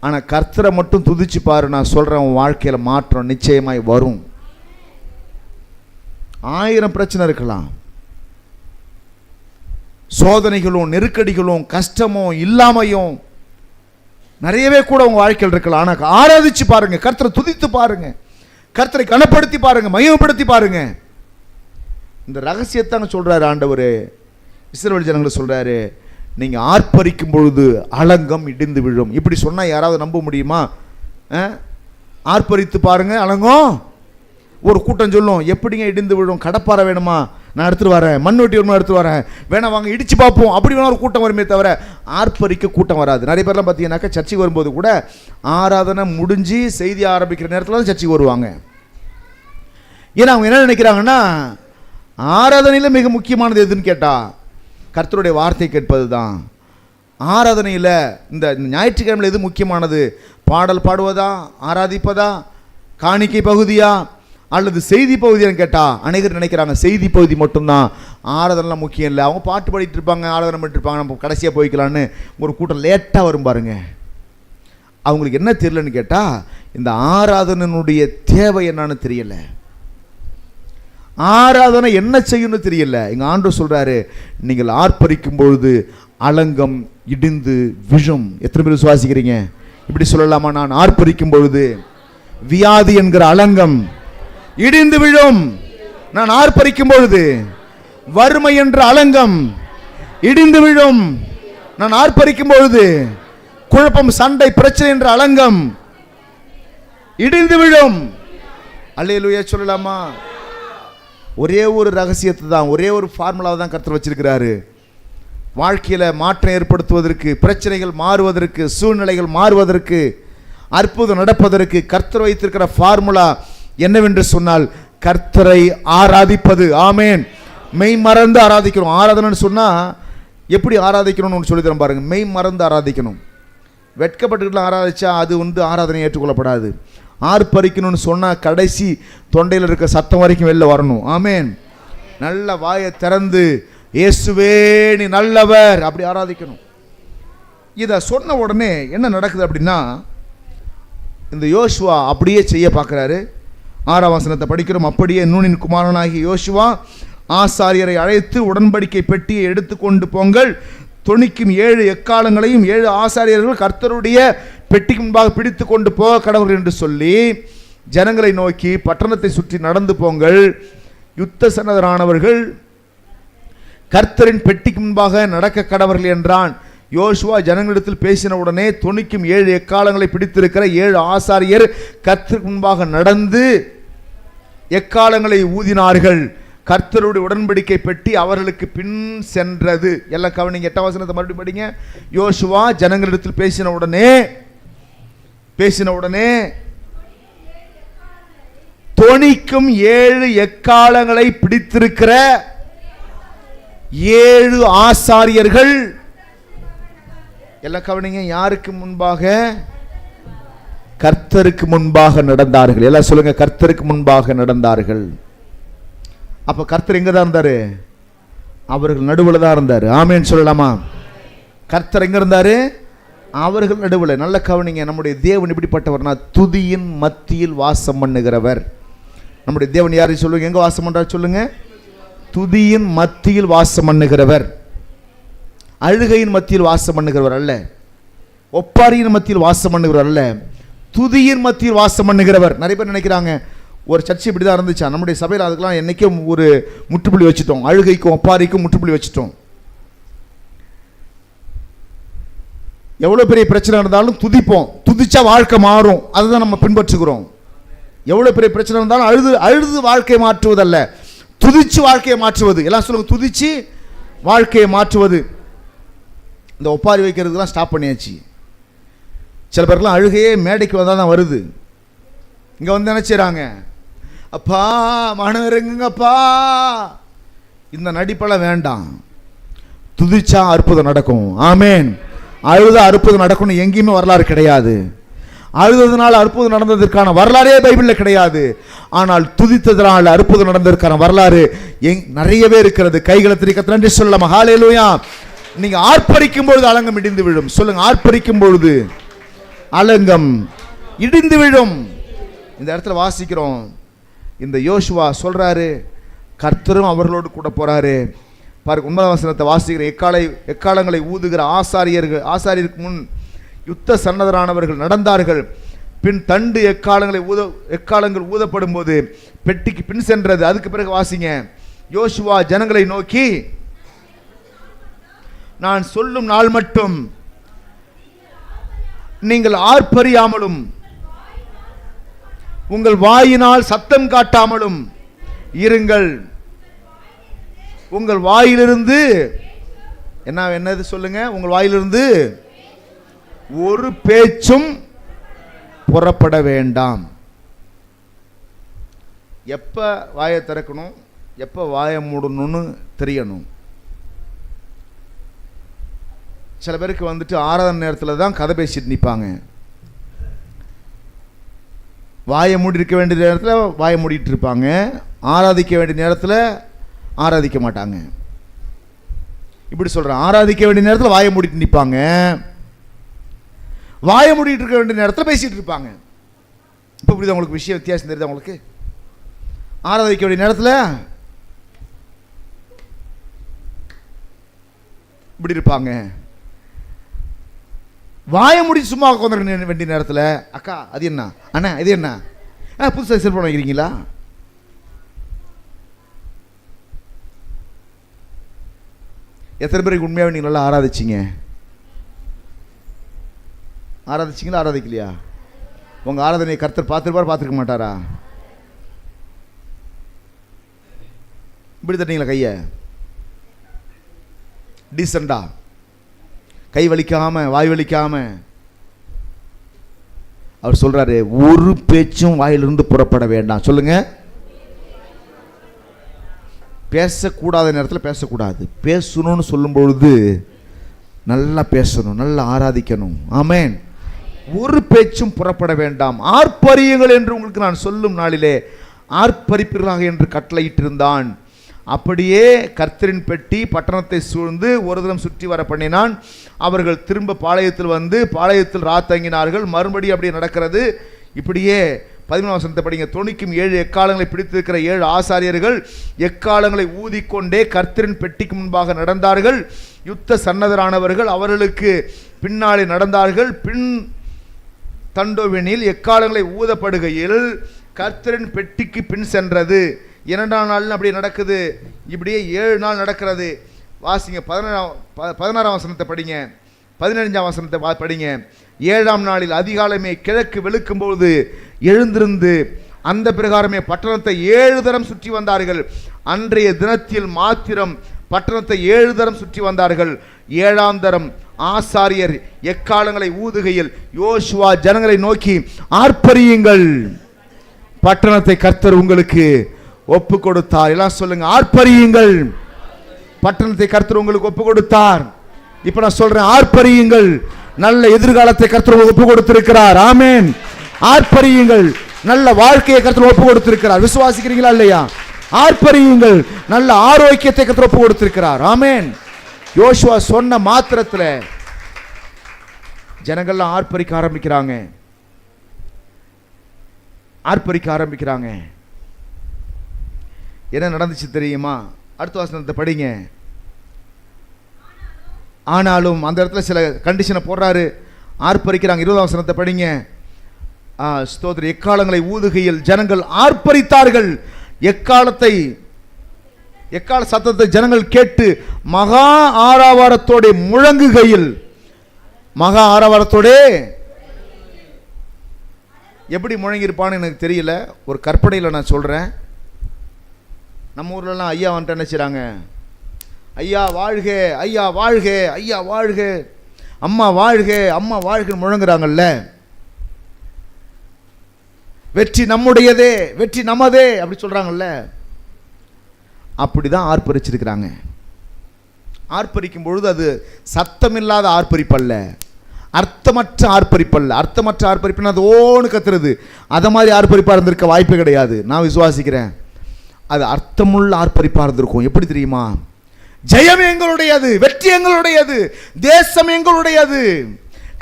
ஆனா கர்த்தரை மட்டும் துதிச்சு பாரு, நான் சொல்றேன், உன் வாழ்க்கையில மாற்றம் நிச்சயமாய் வரும். 1000 பிரச்சனை இருக்கலாம், சோதனைகளும் நெருக்கடிகளும் கஷ்டமும் இல்லாமையும் நிறையவே கூட உங்க வாழ்க்கையில் இருக்கலாம். ஆனா ஆராதிச்சு பாருங்க, கர்த்தரை துதித்து பாருங்க, கர்த்தரை கனப்படுத்தி பாருங்க, மகிமைப்படுத்தி பாருங்க. இந்த ரகசியத்தாங்க சொல்றாரு ஆண்டவர். இஸ்ரவேல் ஜனங்களுக்கு சொல்றாரு, நீங்க ஆர்ப்பரிக்கும் பொழுது அலங்கம் இடிந்து விழும். இப்படி சொன்னா யாராவது நம்ப முடியுமா? ஆர்ப்பரித்து பாருங்க, அலங்கம். ஒரு கூட்டம் சொல்லும், எப்படிங்க இடிந்து விழும்? கடப்பாறை வேணுமா? நான் எடுத்துட்டு வரேன். மண் வெட்டி வருமா? எடுத்துட்டு வரேன். வேணா வாங்க இடிச்சு பார்ப்போம். அப்படி வேணா ஒரு கூட்டம் வருமே தவிர ஆர்ப்பரிக்க கூட்டம் வராது. நிறைய பேர்லாம் பார்த்தீங்கன்னாக்கா சர்ச்சைக்கு வரும்போது கூட ஆராதனை முடிஞ்சு செய்தி ஆரம்பிக்கிற நேரத்தில் தான் சர்ச்சைக்கு வருவாங்க. ஏன்னா அவங்க என்ன நினைக்கிறாங்கன்னா, ஆராதனையில் மிக முக்கியமானது எதுன்னு கேட்டா கர்த்தருடைய வார்த்தை கேட்பது தான். ஆராதனையில் இந்த ஞாயிற்றுக்கிழமையில் எது முக்கியமானது? பாடல் பாடுவதா, ஆராதிப்பதா, காணிக்கை பகுதியா, அல்லது செய்தி பகுதியான்னு கேட்டால் அநேகர் நினைக்கிறாங்க செய்தி பகுதி மட்டும்தான், ஆராதனைலாம் முக்கியம் இல்லை. அவங்க பாட்டு பாடிட்டு இருப்பாங்க, ஆராதனை பண்ணிட்டு இருப்பாங்க, நம்ம கடைசியாக போய்க்கலான்னு ஒரு கூட்டம் லேட்டாக வரும் பாருங்க. அவங்களுக்கு என்ன தெரியலன்னு கேட்டால் இந்த ஆராதனையினுடைய தேவை என்னன்னு தெரியல, ஆராதனை என்ன செய்யணும்னு தெரியல. எங்கள் ஆண்டவர் சொல்கிறாரு, நீங்கள் ஆர்ப்பரிக்கும் பொழுது அலங்கம் இடிந்து விழும். எத்தனை பேர் விசுவாசிக்கிறீங்க? இப்படி சொல்லலாமா? நான் ஆர்ப்பரிக்கும் பொழுது வியாதி என்கிற அலங்கம் இடிந்து விழும். நான் ஆர்ப்பரிக்கும் பொழுது வறுமை என்ற அலங்கம் இடிந்து விழும். நான் ஆர்ப்பரிக்கும் பொழுது குழப்பம், சண்டை, பிரச்சனை என்ற அலங்கம் இடிந்து விழும். அல்லேலூயா சொல்லலாமா? ஒரே ஒரு ரகசியத்தை தான், ஒரே ஒரு ஃபார்முலாவை தான் கர்த்தர் வச்சிருக்கிறாரு. வாழ்க்கையில் மாற்றம் ஏற்படுத்துவதற்கு, பிரச்சனைகள் மாறுவதற்கு, சூழ்நிலைகள் மாறுவதற்கு, அற்புதம் நடப்பதற்கு கர்த்தர் வைத்திருக்கிற ஃபார்முலா என்னவென்று சொன்னால் கர்த்தரை ஆராதிப்பது. ஆமேன். மெய் மறந்து ஆராதிக்கணும். ஆராதனைன்னு சொன்னால் எப்படி ஆராதிக்கணும்னு சொல்லி தரேன் பாருங்க. மெய் மறந்து ஆராதிக்கணும். வெட்கப்பட்டுக்கிட்டு ஆராதிச்சா அது ஆராதனை ஏற்றுக்கொள்ளப்படாது. ஆர்ப்பரிக்கணும்னு சொன்னால் கடைசி தொண்டையில் இருக்க சத்தம் வரைக்கும் வெளில வரணும். ஆமேன். நல்ல வாயை திறந்து இயேசுவே நீ நல்லவர் அப்படி ஆராதிக்கணும். இதை சொன்ன உடனே என்ன நடக்குது அப்படின்னா, இந்த யோசுவா அப்படியே செய்ய பார்க்குறாரு. 6ஆம் வசனத்தை படிக்கிறோம். அப்படியே நூனின் குமாரனாகிய யோசுவா ஆசாரியரை அழைத்து உடன்படிக்கை பெட்டியை எடுத்துக்கொண்டு போங்கள், தொனிக்கும் 7 எக்காலங்களையும் 7 ஆசாரியர்கள் கர்த்தருடைய பெட்டிக்கு முன்பாக பிடித்து கொண்டு போக கடவுள் என்று சொல்லி ஜனங்களை நோக்கி பட்டணத்தை சுற்றி நடந்து போங்கள். யுத்த சன்னதரானவர்கள் கர்த்தரின் பெட்டிக்கு முன்பாக நடக்க கடவர்கள் என்றான். யோசுவா ஜனங்களிடத்தில் பேசின உடனே தொனிக்கும் 7 எக்காலங்களை பிடித்திருக்கிற 7 ஆசாரியர் கர்த்தருக்கு முன்பாக நடந்து எக்காலங்களை ஊதினார்கள். கர்த்தருடைய உடன்படிக்கை பெட்டி அவர்களுக்கு பின் சென்றது. எல்லாம் கவனிங்க. 8ஆம் வசனத்தை மறுபடியும் படிங்க. யோசுவா ஜனங்களிடத்தில் பேசின உடனே தொனிக்கும் 7 எக்காலங்களை பிடித்திருக்கிற 7 ஆசாரியர்கள், எல்லாம் கவனிங்க, யாருக்கு முன்பாக? கர்த்தருக்கு முன்பாக நடந்தார்கள். எல்லாம் சொல்லுங்க, கர்த்தருக்கு முன்பாக நடந்தார்கள். அப்ப கர்த்தர் எங்க தான் இருந்தாரு? அவர்கள் நடுவில் தான் இருந்தாரு. ஆமேன்னு சொல்லலாமா? கர்த்தர் எங்க இருந்தாரு? அவர்கள் நடுவில். நல்ல கவனிங்க. நம்முடைய தேவன் எப்படிப்பட்டவர்னா துதியின் மத்தியில் வாசம் பண்ணுகிறவர். நம்முடைய தேவன் யாரையும் சொல்லுங்க, எங்க வாசம் பண்றாரு சொல்லுங்க? துதியின் மத்தியில் வாசம் பண்ணுகிறவர். அழுகையின் மத்தியில் வாசம் பண்ணுகிறவர் அல்ல, ஒப்பாரியின் மத்தியில் வாசம் பண்ணுகிறவர் அல்ல, துதியின் மத்தியில் வாசம் பண்ணுகிறவர். நிறைய பேர் நினைக்கிறாங்க ஒரு சர்ச்சை இப்படி தான் இருந்துச்சா? நம்முடைய சபையில் அதுக்கெல்லாம் என்னைக்கும் ஒரு முற்றுப்புள்ளி வச்சுட்டோம். அழுகைக்கும் ஒப்பாரிக்கும் முற்றுப்புள்ளி வச்சுட்டோம். எவ்வளோ பெரிய பிரச்சனை இருந்தாலும் துதிப்போம். துதிச்சா வாழ்க்கை மாறும். அதுதான் நம்ம பின்பற்றுகிறோம். எவ்வளோ பெரிய பிரச்சனை இருந்தாலும் அழுது வாழ்க்கையை மாற்றுவதல்ல, துதிச்சு வாழ்க்கையை மாற்றுவது. எல்லாம் சொல்லுங்க, துதிச்சு வாழ்க்கையை மாற்றுவது. இந்த ஒப்பாரி வைக்கிறதுக்கெல்லாம் ஸ்டாப் பண்ணியாச்சு. சில பேருக்குலாம் அழுகையே மேடைக்கு வந்தால் தான் வருது. இங்கே வந்து என்ன செய்கிறாங்க? அப்பா மனம் இறங்குங்கப்பா, இந்த நடிப்பெல்லாம் வேண்டாம். துதிச்சா அற்புதம் நடக்கும். ஆமேன். அழுதா அற்புதம் நடக்கணும் எங்கேயுமே வரலாறு கிடையாது. அழுததுனால அற்புதம் நடந்ததற்கான வரலாறே பைபிளில் கிடையாது. ஆனால் துதித்ததனால் அற்புதம் நடந்ததற்கான வரலாறு நிறையவே இருக்கிறது. கைகளை திரிக்க நன்றி சொல்லலாம். ஹல்லேலூயா. நீங்க ஆர்ப்பரிக்கும் பொழுது அலங்கம் இடிந்து விழும். சொல்லுங்க, ஆர்ப்பரிக்கும் பொழுது அலங்கம் இடிந்து விழும். இந்த இடத்துல வாசிக்கிறோம், இந்த யோசுவா சொல்றாரு, கர்த்தரும் அவர்களோடு கூட போறாரு. பாருங்க 9ஆம் வசனத்தை வாசிக்கிற, எக்காலங்களை ஊதுகிற ஆசாரியருக்கு முன் யுத்த சன்னதரானவர்கள் நடந்தார்கள். பின் தண்டு எக்காலங்கள் ஊதப்படும் போது பெட்டிக்கு பின் சென்றது. அதுக்கு பிறகு வாசிங்க, யோசுவா ஜனங்களை நோக்கி, நான் சொல்லும் நாள் மட்டும் நீங்கள் ஆர்ப்பரியாமலும் உங்கள் வாயினால் சத்தம் காட்டாமலும் இருங்கள். உங்கள் வாயிலிருந்து என்னது சொல்லுங்க, உங்கள் வாயிலிருந்து ஒரு பேச்சும் புறப்பட வேண்டாம். எப்ப வாயை திறக்கணும், எப்ப வாயை மூடணும்னு தெரியணும். சில பேருக்கு வந்துட்டு ஆராதனை நேரத்தில் தான் கதை பேசிட்டு நிற்பாங்க. வாயை மூடி இருக்க வேண்டிய நேரத்தில் வாயை மூடிட்டு இருப்பாங்க, ஆராதிக்க வேண்டிய நேரத்தில் ஆராதிக்க மாட்டாங்க. இப்படி சொல்கிறேன், ஆராதிக்க வேண்டிய நேரத்தில் வாயை மூடிட்டு நிற்பாங்க, வாயை மூடிட்டு இருக்க வேண்டிய நேரத்தில் பேசிட்டு இருப்பாங்க. இப்போ இப்படி தான் உங்களுக்கு விஷயம் வித்தியாசம் தெரியுது. உங்களுக்கு ஆராதிக்க வேண்டிய நேரத்தில் இப்படி இருப்பாங்க, வாயை மூடி சும்மா உட்காந்துருக்க வேண்டிய நேரத்தில் அக்கா அது என்ன, அண்ணா இது என்ன, புதுசாக செல்போன் வைக்கிறீங்களா? எத்தனை பேருக்கு உண்மையாக நீங்கள் நல்லா ஆராதிச்சிங்களா ஆராதிக்கலையா? உங்கள் ஆராதனையை கர்த்தர் பார்த்துருக்க மாட்டாரா? இப்படி தட்டிங்களா கையை டீசெண்டா, கை வலிக்காம வாய் வலிக்காம? அவர் சொல்றாரு, ஒரு பேச்சும் வாயிலிருந்து புறப்பட வேண்டாம். சொல்லுங்க, பேசக்கூடாத நேரத்தில் பேசக்கூடாது. பேசணும்னு சொல்லும் பொழுது நல்லா பேசணும், நல்லா ஆராதிக்கணும். ஆமென். ஒரு பேச்சும் புறப்பட வேண்டாம். ஆர்ப்பரியுங்கள் என்று உங்களுக்கு நான் சொல்லும் நாளிலே ஆர்ப்பரிப்பீர்களாக என்று கட்டளையிட்டிருந்தான். அப்படியே கர்த்தரின் பெட்டி பட்டணத்தை சூழ்ந்து ஒரு தினம் சுற்றி வர பண்ணினான். அவர்கள் திரும்ப பாளையத்தில் வந்து பாளையத்தில் ராத்தங்கினார்கள். மறுபடியும் அப்படியே நடக்கிறது. இப்படியே 13ஆம் வசனத்தை படிங்க. தொனிக்கும் 7 எக்காலங்களை பிடித்திருக்கிற 7 ஆசாரியர்கள் எக்காலங்களை ஊதிக்கொண்டே கர்த்தரின் பெட்டிக்கு முன்பாக நடந்தார்கள். யுத்த சன்னதரானவர்கள் அவர்களுக்கு பின்னாலே நடந்தார்கள். பின் தண்டோவெனில் எக்காலங்களை ஊதப்படுகையில் கர்த்தரின் பெட்டிக்கு பின் சென்றது. 2ஆம் நாள் அப்படி நடக்குது. இப்படியே 7 நாள் நடக்கிறது. வாசிங்க 16ஆம் வசனத்தை படிங்க, 15ஆம் வசனத்தை படிங்க. 7ஆம் நாளில் அதிகாலமே கிழக்கு வெளுக்கும்போது எழுந்திருந்து அந்த பிரகாரமே பட்டணத்தை 7 தரம் சுற்றி வந்தார்கள். அன்றைய தினத்தில் மாத்திரம் பட்டணத்தை 7 தரம் சுற்றி வந்தார்கள். 7ஆம் தரம் ஆசாரியர் எக்காலங்களை ஊதுகையில் யோசுவா ஜனங்களை நோக்கி, ஆர்ப்பரியுங்கள், பட்டணத்தை கர்த்தர் உங்களுக்கு ஒப்பு கொடுத்தார். எல்லாம் சொல்லுங்க, ஆர்ப்பரியுங்கள், பட்டணத்தை கர்த்தர் உங்களுக்கு ஒப்பு கொடுத்தார். இப்ப நான் சொல்றேன், ஆர்ப்பரியுங்கள், நல்ல எதிர்காலத்தை கர்த்தர் உங்களுக்கு ஒப்பு கொடுத்திருக்கிறார். ஆமென். ஆர்ப்பரியுங்கள், நல்ல வாழ்க்கையை கர்த்தர் ஒப்பு கொடுத்திருக்கிறார். விசுவாசிக்கிறீங்களா இல்லையா? ஆர்ப்பரியுங்கள், நல்ல ஆரோக்கியத்தை கர்த்தர் ஒப்பு கொடுத்திருக்கிறார். ஆமென். யோசுவா சொன்ன மாத்திரத்துல ஜனங்கள்லாம் ஆர்ப்பரிக்க ஆரம்பிக்கிறாங்க. என்ன நடந்துச்சு தெரியுமா? அடுத்த வசனத்தை படிங்க. ஆனாலும் அந்த இடத்துல சில கண்டிஷனை போடுறாரு, ஆர்ப்பரிக்கிறாங்க. 20ஆம் வசனத்தை படிங்க. ஸ்தோத்திரம். எக்காலங்களை ஊதுகையில் ஜனங்கள் ஆர்ப்பரித்தார்கள். எக்கால சத்தத்தை ஜனங்கள் கேட்டு மகா ஆரவாரத்தோட முழங்குகையில், மகா ஆரவாரத்தோட எப்படி முழங்கியிருப்பான்னு எனக்கு தெரியல, ஒரு கற்பனையில் நான் சொல்றேன். நம்ம ஊர்லலாம் ஐயா வந்துட்டு என்ன செய்றாங்க? ஐயா வாழ்க, ஐயா வாழ்க, ஐயா வாழ்க, அம்மா வாழ்க, அம்மா வாழ்கன்னு முழங்குறாங்கல்ல. வெற்றி நம்முடையதே, வெற்றி நமதே அப்படி சொல்றாங்கல்ல, அப்படிதான் ஆர்ப்பரிச்சிருக்கிறாங்க. ஆர்ப்பரிக்கும் பொழுது அது சத்தமில்லாத ஆர்ப்பரிப்பல்ல, அர்த்தமற்ற ஆர்ப்பரிப்பல்ல. அர்த்தமற்ற ஆர்ப்பரிப்புன்னா அது ஓன்னு கத்துறது, அதை மாதிரி ஆர்ப்பரிப்பா இருந்திருக்க வாய்ப்பே கிடையாது. நான் விசுவாசிக்கிறேன் அது அர்த்தமுள்ள ஆர்ப்பரிப்பா இருந்திருக்கும். எப்படி தெரியுமா? ஜெயம் எங்களுடையது, வெற்றி எங்களுடையது, தேசம் எங்களுடையது,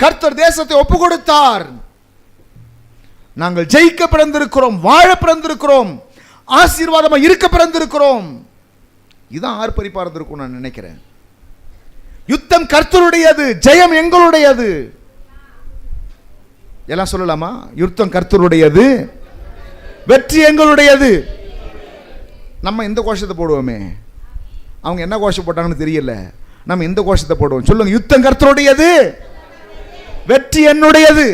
கர்த்தர் தேசத்தை ஒப்பு கொடுத்தார், நாங்கள் ஜெயிக்க பிறந்திருக்கிறோம், வாழ பிறந்திருக்கிறோம், ஆசீர்வாதமா இருக்க பிறந்திருக்கிறோம். இதுதான் ஆர்ப்பரிப்பா இருந்திருக்கும் நான் நினைக்கிறேன். யுத்தம் கர்த்தருடையது, ஜெயம் எங்களுடையது. எல்லாம் சொல்லலாமா? யுத்தம் கர்த்தருடையது, வெற்றி எங்களுடையது. நம்ம இந்த கோஷத்தை போடுவோமே, அவங்க என்ன கோஷம் போட்டாங்கன்னு தெரியல, நம்ம இந்த கோஷத்தை போடுவோம். சொல்லுங்க, யுத்தம் கர்த்தருடையது, வெற்றி என்னுடையது.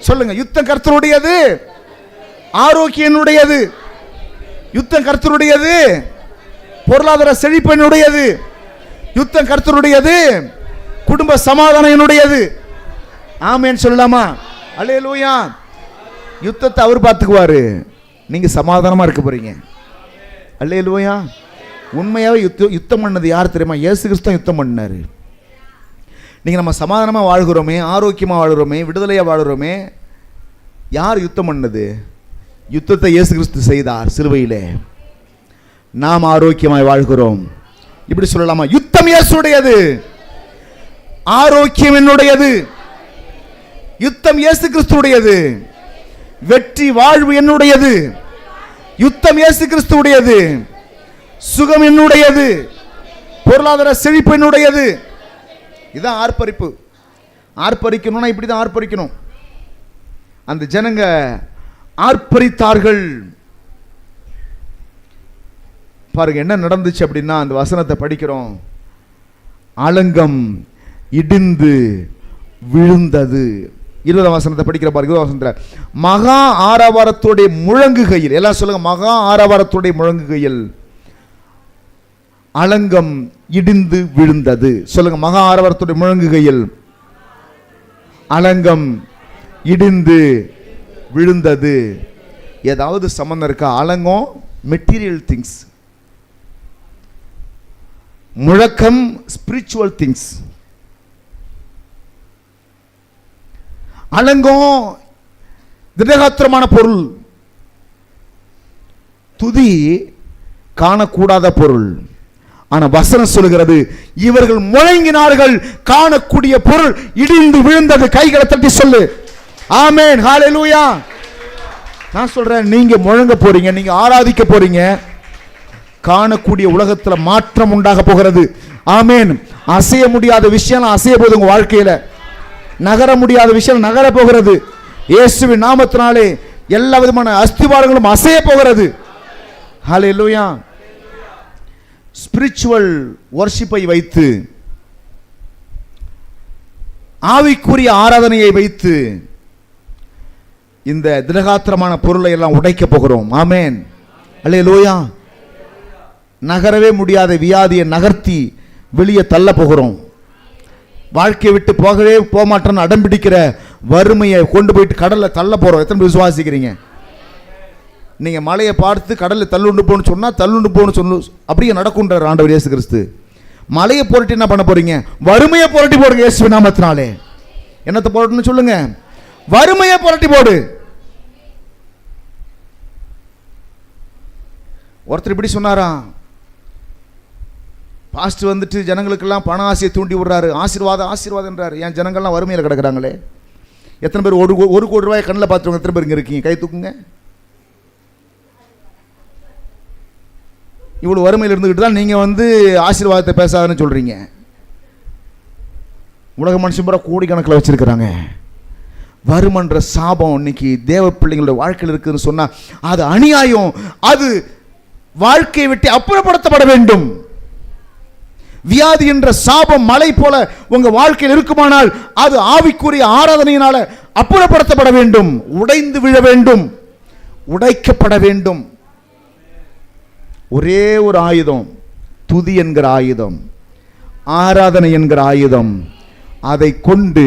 சொல்லுங்க, யுத்தம் கர்த்தருடையது, ஆரோக்கியம் என்னுடையது, யுத்தம் கர்த்தருடையது, பொருளாதார செழிப்பு என்னுடையது, யுத்தம் கர்த்தருடையது, குடும்ப சமாதானம் என்னுடையது. ஆமென் சொல்லலாமா? அல்லேலூயா. யுத்தத்தை அவர் பார்த்துக்குவாரு, நீங்க சமாதானமா இருக்க போறீங்க. அல்லேலூயா. உண்மையாவே யுத்தம் பண்ணது யார் தெரியுமா? இயேசு கிறிஸ்து யுத்தம் பண்ணாரு. நீங்க நம்ம சமாதானமா வாழ்கிறோமே, ஆரோக்கியமா வாழ்கிறோமே, விடுதலையா வாழ்கிறோமே, யார் யுத்தம் பண்ணது? யுத்தத்தை இயேசு கிறிஸ்து செய்தார் சிலுவையிலே. நாம் ஆரோக்கியமாய் வாழ்கிறோம். இப்படி சொல்லலாமா? யுத்தம் இயேசுடையது, ஆரோக்கியம் என்னுடையது, யுத்தம் இயேசு கிறிஸ்துடையது, வெற்றி வாழ்வு என்னுடையது, யுத்தம் இயேசு கிறிஸ்துடையது, சுகம் என்னுடையது, பொருளாதார செழிப்பு என்னுடையது. இதுதான் ஆர்ப்பரிப்பு. ஆர்ப்பரிக்கணும்னா இப்படிதான் ஆர்ப்பரிக்கணும். அந்த ஜனங்க ஆர்ப்பரித்தார்கள். பாருங்க என்ன நடந்துச்சு அப்படின்னா, அந்த வசனத்தை படிக்கிறோம். அலங்கம் இடிந்து விழுந்தது. 20 வசனத்தை படிக்கிற பாருங்க. 20 வசனத்துல மகா ஆரவாரத்தோடைய முழங்குகையில், எல்லாம் சொல்லுங்க, மகா ஆரவாரத்தோடைய முழங்குகையில் அலங்கம் இடிந்து விழுந்தது. சொல்லுங்க, மகா ஆரவாரத்தோடைய முழங்குகையில் அலங்கம் இடிந்து விழுந்தது. ஏதாவது சம்பந்தம் இருக்கா? அலங்கம் மெட்டீரியல் திங்ஸ், முழக்கம் ஸ்பிரிச்சுவல் திங்ஸ். அலங்கம் திடகாத்திரமான பொருள், துதி காணக்கூடாத பொருள். ஆனா வசனம் சொல்லுகிறது, இவர்கள் முழங்கினார்கள், காணக்கூடிய பொருள் இடிந்து விழுந்தது. கைகளை தட்டி சொல்லு ஆமென், ஹalleluya. நான் சொல்றேன், நீங்க முழங்க போறீங்க, நீங்க ஆராதிக்க போறீங்க, காணக்கூடிய உலகத்துல மாற்றம் உண்டாக போகிறது. ஆமென். அசைய முடியாத விஷயம் அசைய போகுது உங்க வாழ்க்கையில, நகர முடியாத விஷயம் நகர போகிறது. இயேசுவின் நாமத்தினாலே எல்லா விதமான அஸ்திவாரங்களும் அசைய போகிறது. ஹalleluya. ஸ்பிரிச்சுவல் வர்ஷிப்பை வைத்து, ஆவிக்குரிய ஆராதனையை வைத்து இந்த திடகாத்திரமான பொருளை எல்லாம் உடைக்க போகிறோம். ஆமென், அல்லேலூயா. நகரவே முடியாத வியாதியை நகர்த்தி வெளியே தள்ள போகிறோம். வாழ்க்கையை விட்டு போகவே போகமாட்டேன்னு அடம் பிடிக்கிற வறுமையை கொண்டு போயிட்டு கடல்ல தள்ள போறோம். எத்தனை பேர் விசுவாசிக்கிறீங்க? நீங்க மலையை பார்த்து கடல்ல தள்ளுண்டு போன்னு சொன்னா தள்ளுண்டு போன்னு சொல்லு, அப்படியே நடக்கும்ன்றார் ஆண்டவர் இயேசு கிறிஸ்து. மலையை புரட்டி என்ன பண்ண போறீங்க? வறுமையை புரட்டி போடுங்க இயேசுவின் நாமத்தினாலே. என்னத்தை போடணும்னு சொல்லுங்க? வறுமையை புரட்டி போடு. ஒருத்தர் இப்படி சொன்னாரா, பாஸ்டர் வந்துட்டு ஜனங்களுக்கெல்லாம் பண ஆசையை தூண்டி விடுறாரு, ஆசீர்வாதம் ஆசீர்வாதம் என்றார். என் ஜனங்கள்லாம் வறுமையில் கிடக்குறாங்களே. எத்தனை பேர் 1 கோடி ரூபாய் கண்ணில் பார்த்துருவாங்க? எத்தனை பேர் இங்கே இருக்கீங்க? கை தூக்குங்க. இவ்வளோ வறுமையில் இருந்துக்கிட்டு தான் நீங்கள் வந்து ஆசீர்வாதத்தை பேசாதுன்னு சொல்கிறீங்க. உலக மனுஷன் பூரா கோடிக்கணக்கில் வச்சுருக்கிறாங்க. வருமன்ற சாபம் இன்னைக்கு தேவ பிள்ளைங்களோட வாழ்க்கையில் இருக்குதுன்னு சொன்னால் அது அநியாயம். அது வாழ்க்கையை விட்டு அப்புறப்படுத்தப்பட வேண்டும். வியாதி என்ற சாபம் மலை போல உங்க வாழ்க்கையில் இருக்குமானால் அது ஆவிக்குரிய ஆராதனையினால அப்புறப்படுத்தப்பட வேண்டும், உடைந்து விழ வேண்டும், உடைக்கப்பட வேண்டும். ஒரே ஒரு ஆயுதம், துதி என்கிற ஆயுதம், ஆராதனை என்கிற ஆயுதம். அதை கொண்டு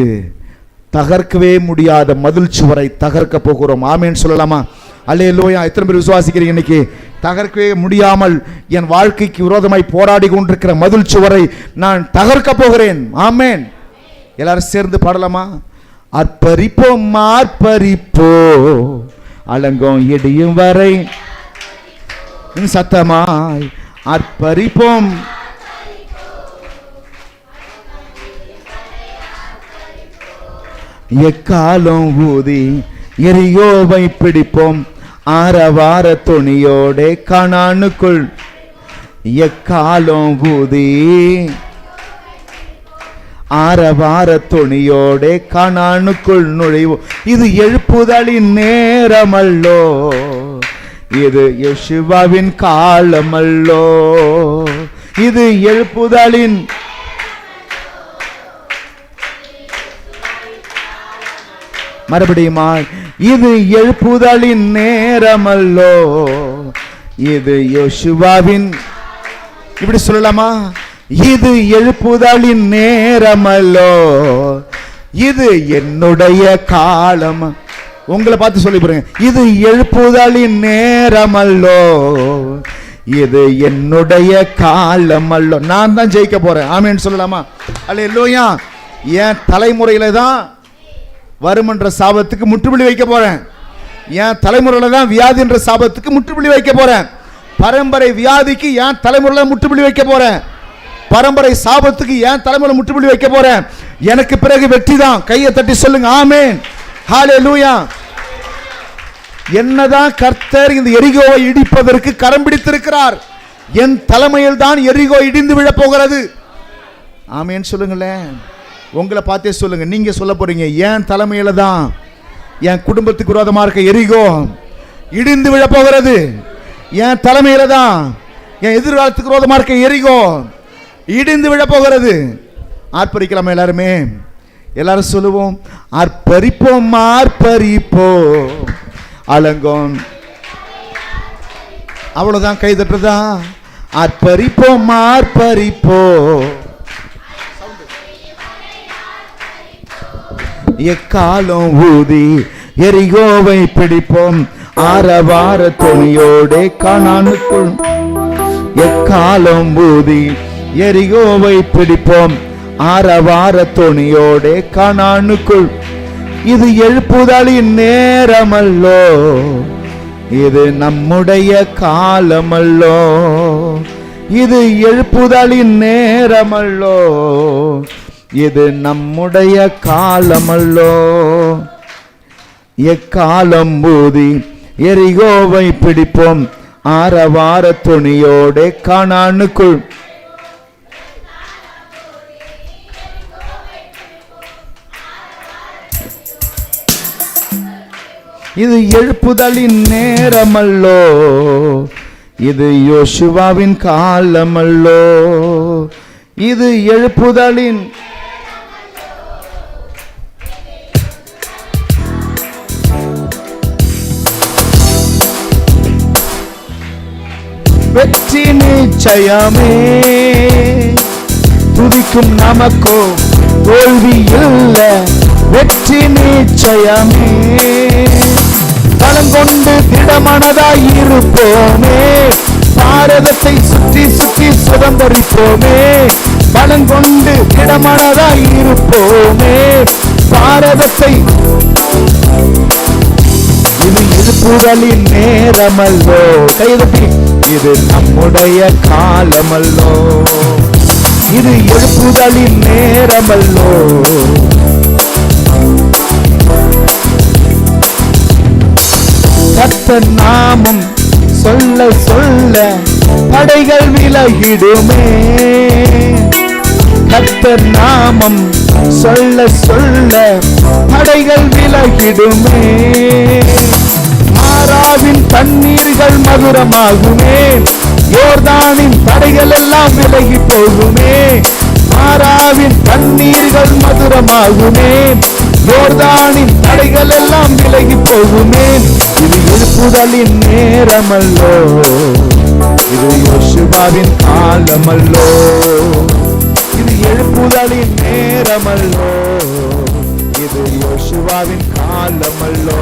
தகர்க்கவே முடியாத மதில் சுவரை தகர்க்க போகிறோம். ஆமேன் சொல்லலாமா? அல்லேலூயா. எத்தனை பேர் விசுவாசிக்கிறீங்க? இன்னைக்கு தகர்க்கவே முடியாமல் என் வாழ்க்கைக்கு விரோதமாய் போராடி கொண்டிருக்கிற மதில் சுவரை நான் தகர்க்க போகிறேன். ஆமேன். எல்லாரும் சேர்ந்து பாடலாமா? அர்ப்பரிப்போம் ஆர்ப்பரிப்போ அலங்கம் இடியும் வரை சத்தமாய் அர்ப்பரிப்போம். எக்காலம் ஊதி எரியோவை பிடிப்போம் ஆரவார துணியோட கானானுக்குள். எக்காலம் ஊதி ஆரவார துணியோட கானானுக்குள் நுழைவோம். இது எழுப்புதலின் நேரமல்லோ, இது யெகோவாவின் காலமல்லோ. இது எழுப்புதலின் மறுபடியுமா, இது எழுப்புதலின் நேரமல்லோ, இது யெகோவாவின். இப்படி சொல்லலாமா? இது எழுப்புதலின் நேரமல்லோ, இது என்னுடைய காலம். உங்களை பார்த்து சொல்லி பாருங்க. இது எழுப்புதலின் நேரமல்லோ, இது என்னுடைய காலம் அல்லோ. நான் தான் ஜெயிக்க போறேன். ஆமேன்னு சொல்லலாமா? அல்லேலூயா. என் தலைமுறையில தான் வருமன்ற சாபத்துக்கு முற்றுப்புள்ளி வைக்க போறேன். என் தலைமுறையில தான் வியாதி என்ற சாபத்துக்கு முற்றுப்புள்ளி வைக்க போறேன். பரம்பரை வியாதிக்கு என் தலைமுறையில முற்றுப்புள்ளி வைக்க போறேன். பரம்பரை சாபத்துக்கு என் தலைமுறை முற்றுப்புள்ளி வைக்க போறேன். எனக்கு பிறகு வெற்றி தான். கையை தட்டி சொல்லுங்க ஆமென். ஹல்லேலூயா. என்னதான் கர்த்தர் இந்த எரிகோவை இடிப்பதற்கு கரம் பிடித்திருக்கிறார். என் தலைமையில் தான் எரிகோ இடிந்து விழ போகிறது. ஆமென் சொல்லுங்களேன். உங்களை பார்த்தே சொல்லுங்க. நீங்க சொல்ல போறீங்க, என் தலைமையில தான் என் குடும்பத்துக்கு விரோதமா இருக்க எரிகோ இடிந்து விழ போகிறது. என் தலைமையில தான் என் எதிர்காலத்துக்கு விரோதமா இருக்க எரிகோ இடிந்து விழ போகிறது. ஆர்ப்பரிக்கலாம் எல்லாருமே. எல்லாரும் சொல்லுவோம், ஆர்ப்பரிப்போம் ஆர்ப்பரிப்போம் அலங்கம். அவ்வளவுதான். கை தட்டுறதா? ஆர்ப்பரிப்போம் ஆர்ப்பரிப்போம். எக்காலம் ஊதி எரிகோவை பிடிப்போம் ஆரவார துணியோட கானானுக்குள். எக்காலம் ஊதி எரிகோவை பிடிப்போம் ஆரவார துணியோட கானானுக்குள். இது எழுப்புதலின் நேரமல்லோ, இது நம்முடைய காலமல்லோ. இது எழுப்புதலின் நேரமல்லோ, இது நம்முடைய காலமல்லோ. எக்காலம் ஊதி எரிகோவை பிடிப்போம் ஆரவார துணியோட கானானுக்குள். இது எழுப்புதலின் நேரமல்லோ, இது யோசுவாவின் காலமல்லோ. இது எழுப்புதலின் வெற்றி நிச்சயமே. துதிக்கும் நமக்கோ தோல்வி இல்ல, வெற்றி நிச்சயமே. பலம் கொண்டு திடமனதாய் இருப்போமே, பாரதத்தை சுற்றி சுற்றி சுதந்தரிப்போமே. பலம் கொண்டு திடமனதாய் இருப்போமே, பாரதத்தை. இது எழுப்புதலின் நேரமல்லோ. கைதட்டி, இது நம்முடைய காலமல்லோ, இது எழுப்புதலின் நேரமல்லோ. கர்த்தர் நாமம் சொல்ல சொல்ல தடைகள் விலகிடுமே. கர்த்தர் நாமம் சொல்ல சொல்ல தடைகள் விலகிடுமே. மாறாவின் தண்ணீர்கள் மதுரமாகுமே, யோர்தானின் தடைகள் எல்லாம் விலகி போகுமே. மாறாவின் தண்ணீர்கள் மதுரமாகுமே, யோர்தானின் தடைகள் எல்லாம் விலகி போகுமே. இது எழுப்புதலின் நேரமல்லோ, இது யோசுவாவின் காலமல்லோ. இது எழுப்புதலின் நேரமல்லோ, இது யோசுவாவின் காலமல்லோ.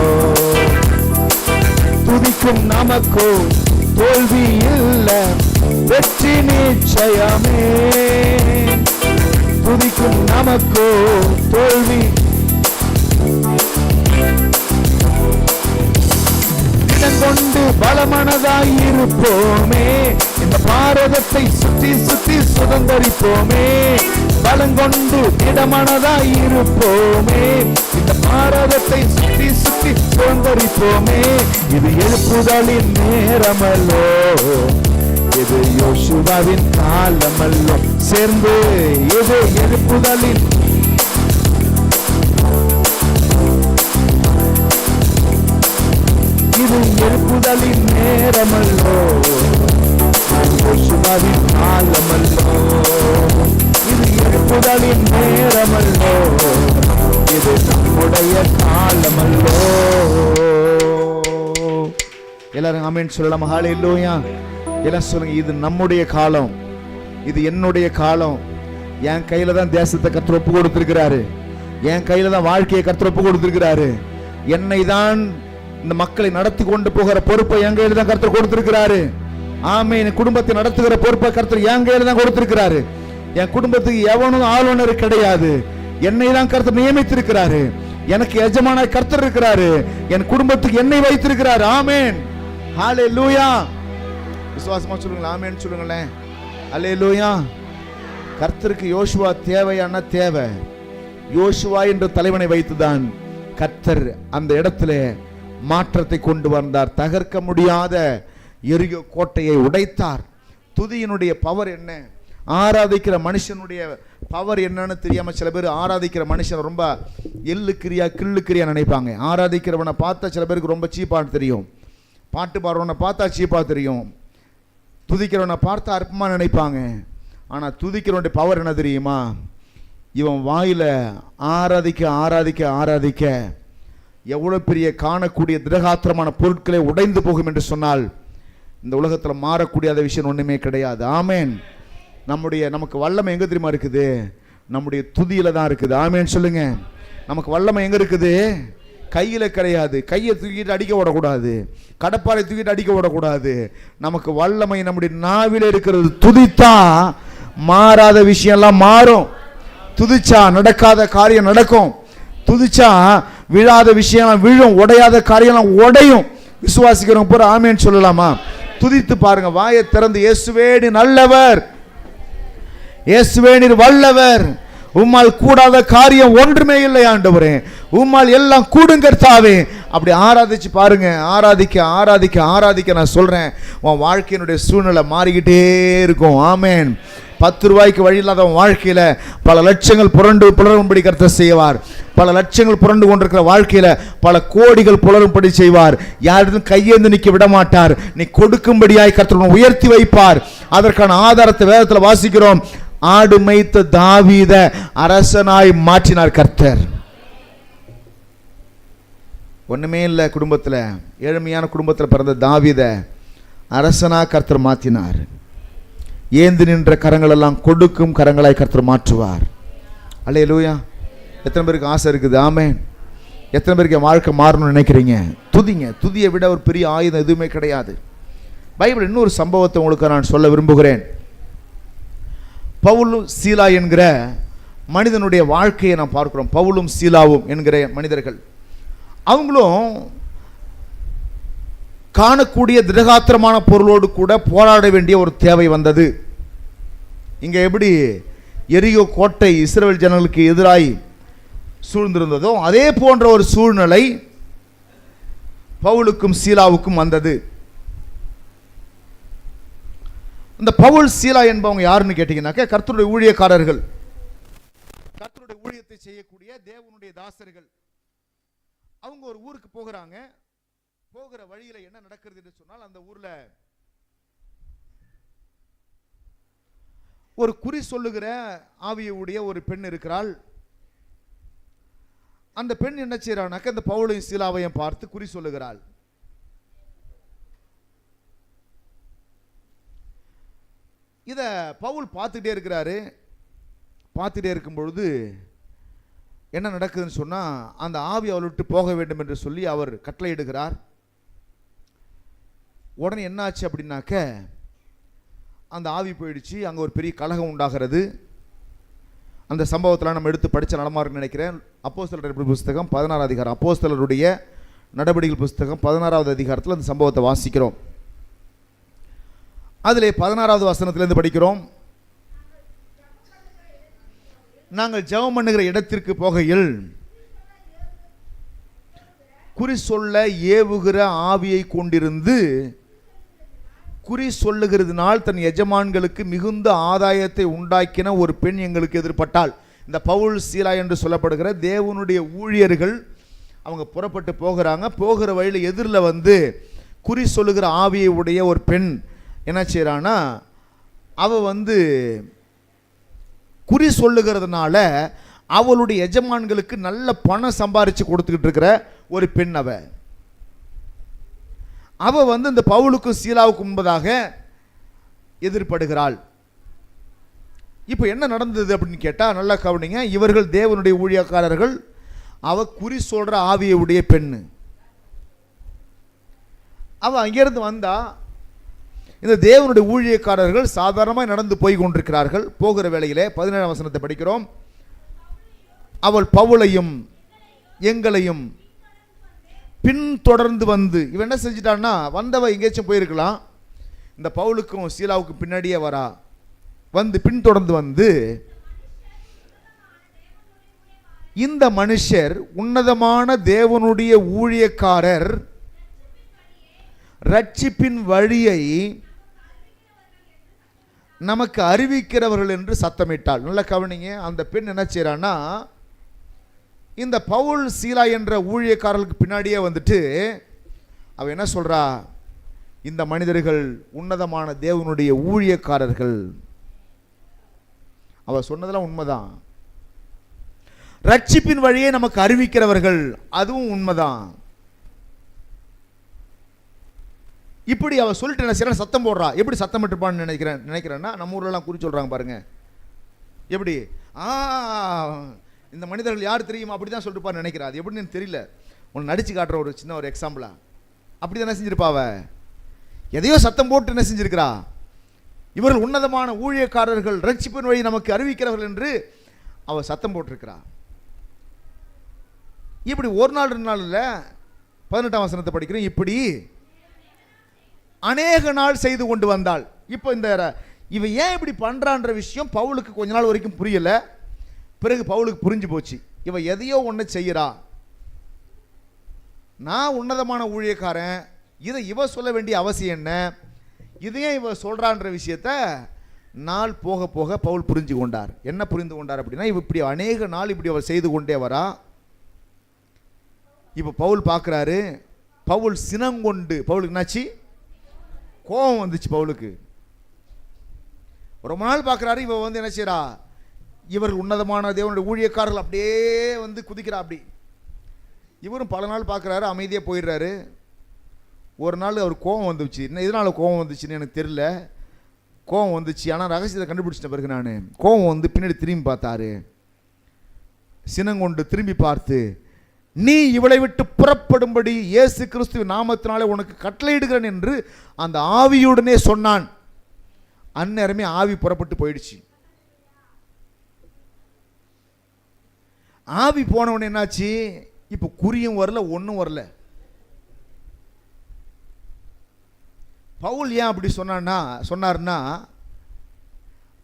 துதிக்கும் நமக்கோ தோல்வி இல்ல, வெற்றி நிச்சயமே. துதிக்கும் நமக்கோ தோல்வி கொண்டு பலமனதாய் இருப்போமே. இந்த பாரதத்தை சுற்றி சுற்றி சுதந்தரிப்போமே. பலங்கொண்டு திடமனதாய் இருப்போமே. இந்த பாரதத்தை சுற்றி சுற்றி சுதந்தரிப்போமே. இது எழுப்புதலின் நேரமல்லோ, இது யோசுவாவின் காலமல்லோ. சேர்ந்து இது எழுப்புதலின் இது எழுப்புதலின் நேரமல்லோ, யோசுவாவின் காலமல்லோ. இது எழுப்புதலின் நேரமல்லோ, இது நம்முடைய காலமல்லோ. எல்லாரும் ஆமென் சொல்லலாம். ஹல்லேலூயா. எல்லாம் சொல்லுங்க, இது நம்முடைய காலம், இது என்னுடைய காலம். என் கையில தான் தேசத்தை கர்த்தர் ஒப்பு கொடுத்திருக்கிறாரு. என் கையில தான் வாழ்க்கையை கர்த்தர் ஒப்பு கொடுத்திருக்கிறாரு. என்னை தான் இந்த மக்களை நடத்தி கொண்டு போகிற பொறுப்பை என் கையில தான் கர்த்தர் கொடுத்திருக்கிறாரு. ஆமென். குடும்பத்தை நடத்துகிற பொறுப்பை கர்த்தர் என் கையில தான் கொடுத்திருக்கிறாரு. என் குடும்பத்துக்கு எவனும் ஆளுநர் கிடையாது. என்னை தான் கர்த்தர் நியமித்திருக்கிறாரு. எனக்கு எஜமானாய் கர்த்தர் இருக்கிறாரு. என் குடும்பத்துக்கு என்னை வைத்திருக்கிறார். ஆமென். ஹல்லேலூயா. விசுவாசமா சொல்லுங்களேன். ஆமென் சொல்லுங்களேன். ஹல்லேலூயா. கர்த்தருக்கு யோசுவா தேவையான தேவை. யோசுவா என்ற தலைவனை வைத்துதான் கர்த்தர் அந்த இடத்துல மாற்றத்தை கொண்டு வந்தார். தகர்க்க முடியாத எரிகோ கோட்டையை உடைத்தார். துதியினுடைய பவர் என்ன, ஆராதிக்கிற மனுஷனுடைய பவர் என்னன்னு தெரியாம சில பேர் ஆராதிக்கிற மனுஷன் ரொம்ப எள்ளுக்கிரியா கிள்ளுக்கிரியா நினைப்பாங்க. ஆராதிக்கிறவனை பார்த்தா சில பேருக்கு ரொம்ப சீப்பான்னு தெரியும். பாட்டு பாடுறவனை பார்த்தா சீப்பா தெரியும். துதிக்கிறவனை பார்த்தா அற்பமா நினைப்பாங்க. ஆனா துதிக்கிறவனுடைய பவர் என்ன தெரியுமா? இவன் வாயில ஆராதிக்க ஆராதிக்க ஆராதிக்க எவ்வளவு பெரிய காணக்கூடிய திரகாத்திரமான பொருட்களை உடைந்து போகும் என்று சொன்னால் இந்த உலகத்துல மாறக்கூடிய விஷயம் ஒண்ணுமே கிடையாது. ஆமேன். நமக்கு வல்லமை எங்க தெரியுமா இருக்குது? நம்முடைய துதியில தான் இருக்குது. ஆமேன் சொல்லுங்க. நமக்கு வல்லமை எங்க இருக்குது? கையில கிடையாது. கையை தூக்கிட்டு அடிக்க விடக்கூடாது. கடப்பாரை தூக்கிட்டு அடிக்க விடக்கூடாது. நமக்கு வல்லமை நம்முடைய நாவில இருக்கிறது. துதித்தா மாறாத விஷயம் எல்லாம் மாறும். துதிச்சா நடக்காத காரியம் நடக்கும். துதிச்சா விழாத விஷயம் விழும். உடையாத காரியம் உடையும். விசுவாசிக்கிறவங்க பூரா ஆமேன் சொல்லலாமா? துதித்து பாருங்க. வாயை திறந்து இயேசுவே நீர் நல்லவர், இயேசுவே நீர் வல்லவர், உம்மால் கூடாத காரியம் ஒன்றுமே இல்லை ஆண்டவரே, உம்மால் எல்லாம் கூடும் கர்த்தாவே. அப்படி ஆராதிச்சு பாருங்க. ஆராதிக்க ஆராதிக்க ஆராதிக்க நான் சொல்றேன், உன் வாழ்க்கையினுடைய சூழ்நிலை மாறிக்கிட்டே இருக்கும். ஆமேன். 10 ரூபாய்க்கு வழி இல்லாத வாழ்க்கையில பல லட்சங்கள் புரளும்படி கர்த்தர் செய்வார். பல லட்சங்கள் புரண்டு கொண்டிருக்கிற வாழ்க்கையில பல கோடிகள் புலரும்படி செய்வார். யாரும் கையேந்து நிக்க விட மாட்டார். நீ கொடுக்கும்படியாய் கர்த்தர் உயர்த்தி வைப்பார். அதற்கான ஆதாரத்தை வேதத்தில் வாசிக்கிறோம். ஆடு மேய்த்த தாவீத அரசனாய் மாற்றினார் கர்த்தர். ஒண்ணுமே இல்லை குடும்பத்துல, ஏழ்மையான குடும்பத்துல பிறந்த தாவீத அரசனா கர்த்தர் மாற்றினார். ஏந்து நின்ற கரங்கள் எல்லாம் கொடுக்கும் கரங்களாய் கர்த்தர் மாற்றுவார். அல்லேலூயா. எத்தனை பேருக்கு ஆசை இருக்குது? ஆமென். எத்தனை பேருக்கு என் வாழ்க்கை மாறணும்னு நினைக்கிறீங்க? துதிங்க. துதியை விட ஒரு பெரிய ஆயுதம் எதுவுமே கிடையாது. பைபிள் இன்னொரு சம்பவத்தை உங்களுக்கு நான் சொல்ல விரும்புகிறேன். பவுலும் சீலா என்கிற மனிதனுடைய வாழ்க்கையை நாம் பார்க்கிறோம். பவுலும் சீலாவும் என்கிற மனிதர்கள், அவங்களும் காணக்கூடிய திடகாத்திரமான பொருளோடு கூட போராட வேண்டிய ஒரு தேவை வந்தது. இங்க எப்படி எரிகோ கோட்டை இஸ்ரவேல் ஜனங்களுக்கு எதிராய் சூழ்ந்திருந்ததோ அதே போன்ற ஒரு சூழ்நிலை பவுலுக்கும் சீலாவுக்கும் வந்தது. இந்த பவுல் சீலா என்பவங்க யாருன்னு கேட்டீங்கன்னாக்க கர்த்தருடைய ஊழியக்காரர்கள், கர்த்தருடைய ஊழியத்தை செய்யக்கூடிய தேவனுடைய தாசர்கள். அவங்க ஒரு ஊருக்கு போகிறாங்க. போகிற வழியில என்ன நடக்கிறது என்று சொன்னால், அந்த ஊர்ல ஒரு குறி சொல்லுகிற ஆவியுடைய ஒரு பெண் இருக்கிறாள். அந்த பெண் என்ன செய்யறானாக்க அந்த பவுலையும் சீலாவையும் பார்த்து குறி சொல்லுகிறாள். இத பவுல் பார்த்துட்டே இருக்கிறாரு. பார்த்துட்டே இருக்கும் பொழுது என்ன நடக்குதுன்னு சொன்னால், அந்த ஆவி அவளை விட்டு போக வேண்டும் என்று சொல்லி அவர் கட்டளையிடுகிறார். உடனே என்ன ஆச்சு அப்படின்னாக்க, அந்த ஆவி போயிடுச்சு. அங்கே ஒரு பெரிய கலகம் உண்டாகிறது. அந்த சம்பவத்தில் நம்ம எடுத்து படித்த நலமாக இருக்குன்னு நினைக்கிறேன். அப்போஸ்தலர் புஸ்தகம் 16 அதிகாரம், அப்போஸ்தலருடைய நடவடிக்கைகள் புஸ்தகம் 16வது அதிகாரத்தில் அந்த சம்பவத்தை வாசிக்கிறோம். அதிலே 16வது வசனத்திலிருந்து படிக்கிறோம். நாங்கள் ஜெபம் பண்ணுகிற இடத்திற்கு போகையில் குறி சொல்ல ஏவுகிற ஆவியை கொண்டிருந்து குறி சொல்லுகிறதுனால் தன் எஜமான்களுக்கு மிகுந்த ஆதாயத்தை உண்டாக்கின ஒரு பெண் எங்களுக்கு எதிர்பட்டாள். இந்த பவுல் சீலா என்று சொல்லப்படுகிற தேவனுடைய ஊழியர்கள் அவங்க புறப்பட்டு போகிறாங்க. போகிற வழியில் எதிரில் வந்து குறி சொல்லுகிற ஆவியை உடைய ஒரு பெண் என்ன செய்கிறான்னா, அவள் வந்து குறி சொல்லுகிறதுனால அவளுடைய எஜமான்களுக்கு நல்ல பணம் சம்பாரித்து கொடுத்துக்கிட்டு இருக்கிற ஒரு பெண். அவள் வந்து இந்த பவுலுக்கும் சீலாவுக்கும் முன்பதாக எதிர்படுகிறாள். இப்போ என்ன நடந்தது அப்படின்னு கேட்டால், நல்லா கவனிங்க. இவர்கள் தேவனுடைய ஊழியக்காரர்கள். அவ குறி சொல்கிற ஆவியை உடைய பெண்ணு. அவள் அங்கேருந்து வந்தா, இந்த தேவனுடைய ஊழியக்காரர்கள் சாதாரணமாக நடந்து போய் கொண்டிருக்கிறார்கள். போகிற வேளையிலே 17ஆம் வசனத்தை படிக்கிறோம். அவள் பவுலையும் எங்களையும் பின் தொடர்ந்து வந்து, இவன் என்ன செஞ்சிட்டான்னா, வந்தவ எங்கேயாச்சும் போயிருக்கலாம், இந்த பவுலுக்கும் சீலாவுக்கும் பின்னாடியே வரா, வந்து பின் தொடர்ந்து வந்து, இந்த மனுஷர் உன்னதமான தேவனுடைய ஊழியக்காரர், ரட்சிப்பின் வழியை நமக்கு அறிவிக்கிறவர்கள் என்று சத்தமிட்டாள். நல்ல கவனிங்க. அந்த பெண் என்ன செய்யறான்னா, இந்த பவுல் சீலா என்ற ஊழியக்காரர்களுக்கு பின்னாடியே வந்துட்டு அவ என்ன சொல்றா, இந்த மனிதர்கள் உன்னதமான தேவனுடைய ஊழியக்காரர்கள். அவ சொன்னதெல்லாம் உண்மைதான். ரட்சிப்பின் வழியை நமக்கு அறிவிக்கிறவர்கள், அதுவும் உண்மைதான். இப்படி அவ சொல்லிட்டு என்ன செய்யறா, சத்தம் போடுறா. எப்படி சத்தம் விட்டுருப்பான்னு நினைக்கிறேன்னா, நம்ம ஊர்லலாம் குறி சொல்றாங்க பாருங்க. எப்படி இந்த மனிதர்கள் யார் தெரியுமா, அப்படி தான் சொல்லிருப்பான்னு நினைக்கிறா. அது எப்படின்னு தெரியல. உன்னை நடிச்சு காட்டுற ஒரு சின்ன ஒரு எக்ஸாம்பிளா. அப்படி தான் என்ன செஞ்சிருப்பாவ, எதையோ சத்தம் போட்டு என்ன செஞ்சிருக்கிறா, இவர்கள் உன்னதமான ஊழியக்காரர்கள், ரட்சிப்பின் வழி நமக்கு அறிவிக்கிறவர்கள் என்று அவ சத்தம் போட்டிருக்கிறா. இப்படி ஒரு நாள் 2 நாள் இல்லை, 18ஆம் வசனத்தை படிக்கிறேன். இப்படி அநேக நாள் செய்து கொண்டு வந்தாள். இப்போ இந்த இவ ஏன் இப்படி பண்றான்ற விஷயம் பவுலுக்கு கொஞ்ச நாள் வரைக்கும் புரியல. பிறகு பவுலுக்கு புரிஞ்சு போச்சு, இவ எதையோ ஒன்று செய்யறா. நான் உன்னதமான ஊழியக்காரன், இதை இவ சொல்ல வேண்டிய அவசியம் என்ன, இதையே இவ சொல்றான்ற விஷயத்த நாள் போக போக பவுல் புரிஞ்சு கொண்டார். என்ன புரிந்து கொண்டார் அப்படின்னா, இவ இப்படி அநேக நாள் இப்படி அவர் செய்து கொண்டே வரா. இப்போ பவுல் பார்க்குறாரு, பவுல் சினங்கொண்டு, பவுலுக்கு என்னாச்சு, கோபம் வந்துச்சு பவுலுக்கு. ரொம்ப நாள் பார்க்குறாரு, இவ வந்து என்ன செய்யறா, இவர்கள் உன்னதமான தேவனுடைய ஊழியக்காரர்கள் அப்படியே வந்து குதிக்கிறா. அப்படி இவரும் பல நாள் பார்க்குறாரு, அமைதியாக போயிடுறாரு. ஒரு நாள் அவர் கோபம் வந்துச்சு. என்ன இதனால் கோபம் வந்துச்சுன்னு எனக்கு தெரியல, கோபம் வந்துச்சு. ஆனால் ரகசியத்தை கண்டுபிடிச்சிட்ட பிறகு நான் கோபம் வந்து பின்னாடி திரும்பி பார்த்தாரு. சினங்கொண்டு திரும்பி பார்த்து, நீ இவளை விட்டு புறப்படும்படி இயேசு கிறிஸ்துவின் நாமத்தினாலே உனக்கு கட்டளையிடுகிறேன் என்று அந்த ஆவியுடனே சொன்னான். அந்நேரமே ஆவி புறப்பட்டு போயிடுச்சு. ஆவி போனவன் என்னாச்சு, இப்போ குறியும் வரல, ஒன்றும் வரல. பவுல் ஏன் அப்படி சொன்னார்னா,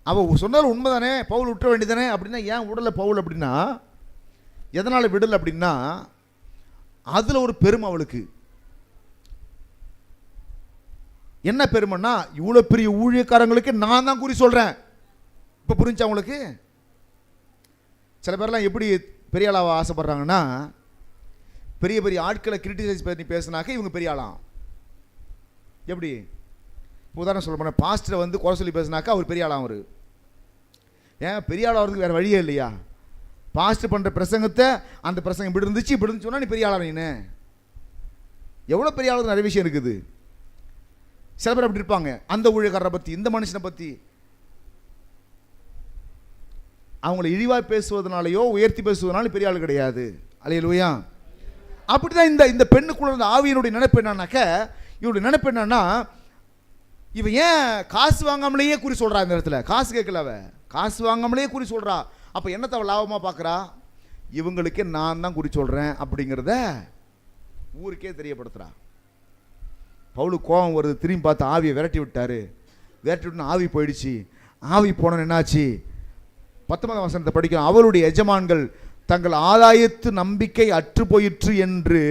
அவ சொன்னாலும் உண்மைதானே, பவுல் விட்டுற வேண்டியதானே. அப்படின்னா ஏன் விடலை பவுல் அப்படின்னா, எதனால் விடலை அப்படின்னா, அதில் ஒரு பெருமை அவளுக்கு. என்ன பெருமைன்னா, இவ்வளோ பெரிய ஊழியக்காரங்களுக்கு நான் தான் குறி சொல்கிறேன். இப்போ புரிஞ்சா அவங்களுக்கு? சில பேர்லாம் எப்படி பெரிய ஆளாக ஆசைப்படுறாங்கன்னா, பெரிய பெரிய ஆட்களை கிரிட்டிசைஸ் பண்ணி பேசினாக்க இவங்க பெரிய ஆளாம். எப்படி உதாரணம் சொல்ல போனால், பாஸ்டரை வந்து குறை சொல்லி பேசினாக்கா அவர் பெரிய ஆளாம். அவர் ஏன் பெரிய ஆளாகிறதுக்கு வேறு வழியே இல்லையா? பாஸ்டர் பண்ணுற பிரசங்கத்தை, அந்த பிரசங்கம் இப்படி இருந்துச்சு இப்படி இருந்து சொன்னால் நீ பெரிய ஆளா? நீனு எவ்வளோ பெரிய ஆளுக்கு நிறைய விஷயம் இருக்குது. சில பேர் அப்படி இருப்பாங்க, அந்த ஊழியக்காரரை பற்றி, இந்த மனுஷனை பற்றி. அவங்களை இழிவாக பேசுவதனாலையோ உயர்த்தி பேசுவதனாலும் பெரிய ஆள் கிடையாது. அல்லேலூயா. அப்படிதான் இந்த பெண்ணுக்குள்ள இருந்த ஆவியினுடைய நினைப்பு என்னன்னாக்க, இவருடைய நினைப்பு என்னன்னா, இவன் ஏன் காசு வாங்காமலேயே குறி சொல்றா? இந்த இடத்துல காசு கேட்கல, அவ காசு வாங்காமலேயே குறி சொல்றா. அப்ப என்னத்தை அவள் லாபமா பார்க்கறா? இவங்களுக்கே நான் தான் குறி சொல்றேன் அப்படிங்கிறத ஊருக்கே தெரியப்படுத்துறா. பவுலுக்கு கோபம் வருது, திரும்பி பார்த்து ஆவியை விரட்டி விட்டாரு. விரட்டி விட்டு ஆவி போயிடுச்சு. ஆவி போன என்னாச்சு? 19ஆம் வசனத்தை படிக்கும். அவளுடைய எஜமான்கள் தங்கள் ஆதாயத்து நம்பிக்கை அற்று போயிற்று என்று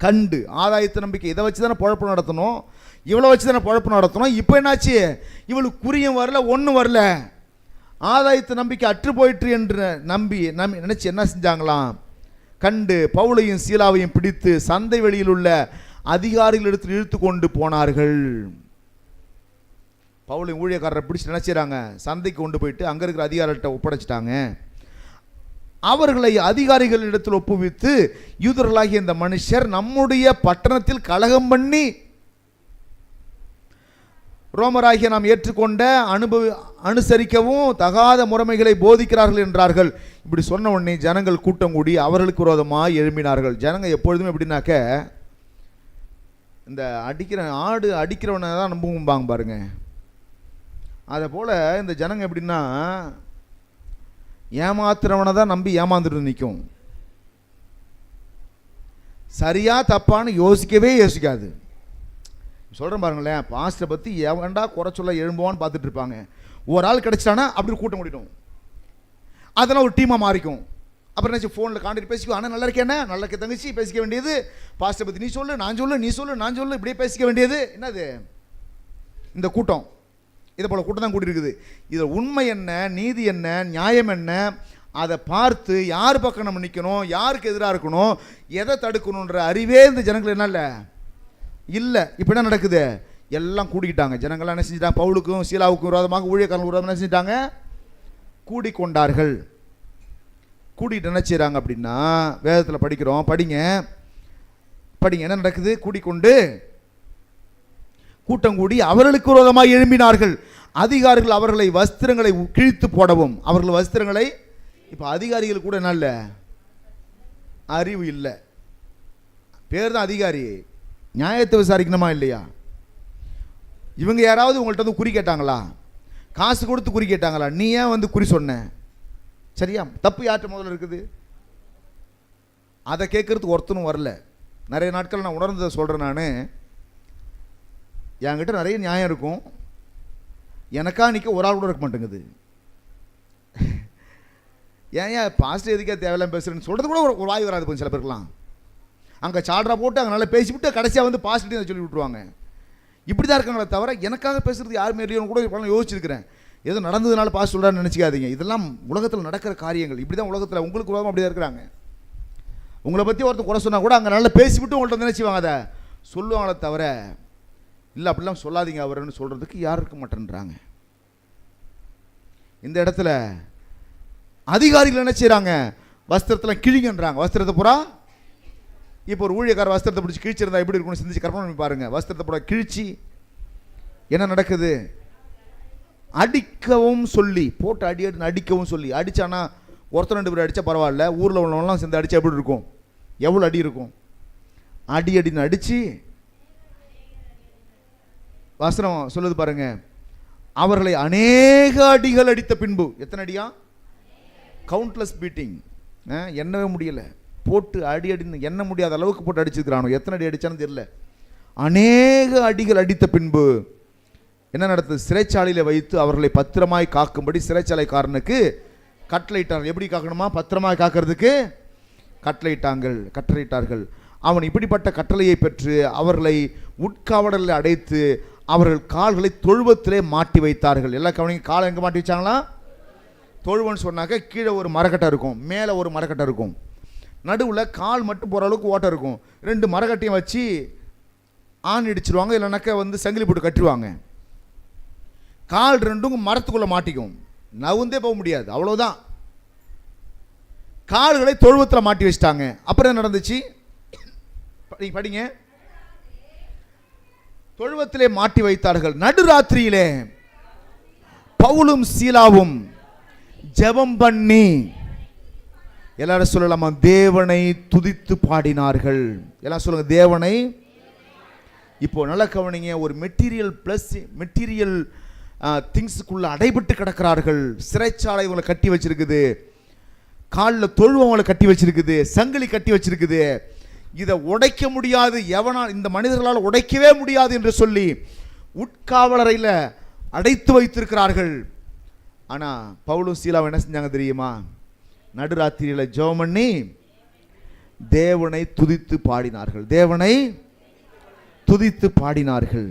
கண்டு, ஆதாயத்து நம்பிக்கை இதை வச்சு தானே பொழப்பு நடத்தணும், இவ்வளோ வச்சு தானே பொழப்பு நடத்தணும். இப்போ என்னாச்சு? இவளுக்கு குறியும் வரல, ஒன்றும் வரல. ஆதாயத்து நம்பிக்கை அற்று போயிற்று என்று நம்பி நினைச்சு என்ன செஞ்சாங்களாம்? கண்டு பவுலையும் சீலாவையும் பிடித்து சந்தை வெளியில் உள்ள அதிகாரிகளிடத்தில் இழுத்து கொண்டு போனார்கள். பவுலையும் ஊழியக்காரரை பிடிச்சி நினைச்சாங்க, சந்தைக்கு கொண்டு போயிட்டு அங்கே இருக்கிற அதிகாரிகிட்ட ஒப்படைச்சிட்டாங்க. அவர்களை அதிகாரிகளிடத்தில் ஒப்புவித்து, யூதர்களாகிய இந்த மனுஷர் நம்முடைய பட்டணத்தில் கலகம் பண்ணி ரோமராகிய நாம் ஏற்றுக்கொண்ட அனுசரிக்கவும் தகாத முறைமைகளை போதிக்கிறார்கள் என்றார்கள். இப்படி சொன்ன உடனே ஜனங்கள் கூட்டம் கூடி அவர்களுக்கு விரோதமாக எழும்பினார்கள். ஜனங்கள் எப்பொழுதுமே எப்படின்னாக்க, இந்த ஆடு அடிக்கிறவனை தான் நம்புவாங்க பாருங்க. அதை போல் இந்த ஜனங்க எப்படின்னா, ஏமாத்துறவனை தான் நம்பி ஏமாந்துட்டு நிற்கும். சரியா தப்பான்னு யோசிக்காது. சொல்கிறேன் பாருங்களேன், பாஸ்டரை பற்றி எவன்டா குறை சொல்ல எழும்புவான்னு பார்த்துட்டு இருப்பாங்க. ஒரு ஆள் கிடச்சிட்டானா அப்படி கூட்டம் முடிட்டோம். அதெல்லாம் ஒரு டீமாக மாறிக்கும். அப்புறம் என்ன ஃபோனில் காண்டிட்டு பேசிக்குவோம். ஆனால் நல்லா இருக்கேன், நல்லா இருக்க தங்கச்சி பேசிக்க வேண்டியது. பாஸ்டரை பற்றி நீ சொல்லு, நான் சொல்லு, நீ சொல்லு, நான் சொல்லு, இப்படியே பேசிக்க வேண்டியது. என்னது இந்த கூட்டம்? இதை போல் கூட்டம் தான் கூட்டியிருக்குது. இதில் உண்மை என்ன, நீதி என்ன, நியாயம் என்ன, அதை பார்த்து யார் பக்கம் நம்ம நிற்கணும், யாருக்கு எதிராக இருக்கணும், எதை தடுக்கணுன்ற அறிவே இந்த ஜனங்கள் என்ன இல்லை. இப்போ என்ன நடக்குது? எல்லாம் கூடிக்கிட்டாங்க. ஜனங்கள்லாம் என்ன செஞ்சிட்டாங்க? பவுலுக்கும் சீலாவுக்கும் விரோதமாக, ஊழியக்காரர்கள் விரோதமாக என்ன செஞ்சிட்டாங்க? கூடிக்கொண்டார்கள். கூட்டிகிட்டு என்ன செய்கிறாங்க அப்படின்னா, வேதத்தில் படிக்கிறோம், படிங்க என்ன நடக்குது? கூடிக்கொண்டு கூட்டம் கூடி அவர்களுக்கு விரோதமாக எழும்பினார்கள். அதிகாரிகள் அவர்களை வஸ்திரங்களை கிழித்து போடவும், அவர்கள் வஸ்திரங்களை, இப்போ அதிகாரிகள் கூட என்ன இல்லை, அறிவு இல்லை. பேர் தான் அதிகாரி, நியாயத்தை விசாரிக்கணுமா இல்லையா? இவங்க யாராவது உங்கள்கிட்ட வந்து குறி கேட்டாங்களா? காசு கொடுத்து குறி கேட்டாங்களா? நீ ஏன் வந்து குறி சொன்ன? சரியா? தப்பு யார்கிட்ட முதல்ல இருக்குது? அதை கேட்கறதுக்கு ஒருத்தனும் வரல. நிறைய நாட்கள் நான் உணர்ந்ததை சொல்கிறேன். நான் என்கிட்ட நிறைய நியாயம் இருக்கும், எனக்கா நிற்க ஒரு ஆள் கூட இருக்க மாட்டேங்குது. ஏன் பாஸ்டர் எதுக்கே தேவையில்லாம பேசுகிறேன்னு சொல்கிறது கூட ஒரு வாய் வராது. கொஞ்சம் சில பேருக்கலாம் அங்கே சால்ரா போட்டு அங்கே நல்லா பேசிவிட்டு கடைசியாக வந்து பாஸ்டர்கிட்ட சொல்லி விட்டுருவாங்க. இப்படி தான் இருக்காங்களே தவிர எனக்காக பேசுகிறது யாருமே இல்லையோன்னு கூட இப்போலாம் யோசிச்சிருக்கிறேன். ஏதோ நடந்ததுனால பாஸ் சொல்கிறான்னு நினச்சிக்காதீங்க. இதெல்லாம் உலகத்தில் நடக்கிற காரியங்கள். இப்படி தான் உலகத்தில் உங்களுக்கு உலகம் அப்படி தான் இருக்கிறாங்க. உங்களை பற்றி ஒருத்தர் குறை சொன்னால் கூட அங்கே நல்லா பேசிவிட்டு உங்கள்கிட்ட நினச்சிவாங்க, அதை சொல்லுவாங்களே தவிர இல்லை அப்படிலாம் சொல்லாதீங்க அவருன்னு சொல்கிறதுக்கு யாரும் இருக்க மாட்டேன்றாங்க. இந்த இடத்துல அதிகாரிகள் என்ன செய்கிறாங்க? வஸ்திரத்தில் கிழிங்கன்றாங்க. வஸ்திரத்தை பூரா, இப்போ ஒரு ஊழியக்கார வஸ்திரத்தை பிடிச்சி கிழிச்சிருந்தா எப்படி இருக்குன்னு சிந்திச்சு கற்பனை பண்ணி பாருங்கள். வஸ்திரத்தை பூரா கிழிச்சி என்ன நடக்குது? அடிக்கவும் சொல்லி போட்டு அடிக்கவும் சொல்லி. அடித்தானா ஒருத்தர் 2 பேர் அடித்தா பரவாயில்ல, ஊரில் உள்ளவங்களாம் சேர்ந்து அடித்தா எப்படி இருக்கும்? எவ்வளோ அடி இருக்கும்? அடின்னு அடித்து, வசனம் சொல்லுது பாருங்க, அவர்களை அநேக அடிகள் அடித்த பின்பு. எத்தனை அடியா? Countless beating. எண்ணவே முடியலை, போட்டு அடின்னு எண்ண முடியாத அளவுக்கு போட்டு அடிச்சிருக்கிறானோ. எத்தனை அடி அடித்தான்னு தெரியல. அநேக அடிகள் அடித்த பின்பு என்ன நடந்தது? சிறைச்சாலையில் வைத்து அவர்களை பத்திரமாய் காக்கும்படி சிறைச்சாலைக்காரனுக்கு கட்டளையிட்டார்கள். எப்படி காக்கணுமா? பத்திரமாய் காக்கிறதுக்கு கட்டளையிட்டார்கள். அவன் இப்படிப்பட்ட கட்டளையை பெற்று அவர்களை உட்காவடலில் அடைத்து அவர்கள் கால்களை தொழுவத்திலே மாட்டி வைத்தார்கள். எல்லா கவனிங்க, காலை எங்கே மாட்டி வச்சாங்களா? தொழுவன்னு சொன்னாக்க கீழே ஒரு மரக்கட்டை இருக்கும், மேலே ஒரு மரக்கட்டை இருக்கும், நடுவில் கால் மட்டும் போகிற அளவுக்கு ஓட்டம் இருக்கும். 2 மரக்கட்டையும் வச்சு ஆண் இடிச்சிருவாங்க, இல்லைனாக்க வந்து சங்கிலி போட்டு கட்டுருவாங்க. கால் 2ம் மரத்துக்குள்ளே மாட்டிக்கும், நவுந்தே போக முடியாது, அவ்வளோதான். கால்களை தொழுவத்தில் மாட்டி வச்சிட்டாங்க. அப்புறம் என்ன நடந்துச்சு? படிங்க. தொழுவத்திலே மாட்டி வைத்தார்கள். நடுராத்திரியிலே பவுலும் சீலாவும் ஜெபம் பண்ணி, எல்லாரும் சொல்லலாமா, தேவனை துதித்து பாடினார்கள். எல்லாம் சொல்லுங்க, தேவனை. இப்போ நல்லா கவனிங்க, ஒரு மெட்டீரியல் திங்ஸுக்குள்ள அடைபட்டு கிடக்கிறார்கள். சிறைச்சாலை இவங்களை கட்டி வச்சிருக்குது, காலில் தொழுவங்களை கட்டி வச்சிருக்குது, சங்கிலி கட்டி வச்சிருக்குது. இதை உடைக்க முடியாது, எவனால் இந்த மனிதர்களால் உடைக்கவே முடியாது என்று சொல்லி உட்காவலறையில் அடைத்து வைத்திருக்கிறார்கள். ஆனால் பவுலும் சீலாவும் என்ன செஞ்சாங்க தெரியுமா? நடுராத்திரியில் ஜெபம் பண்ணி தேவனை துதித்து பாடினார்கள். தேவனை துதித்து பாடினார்கள்.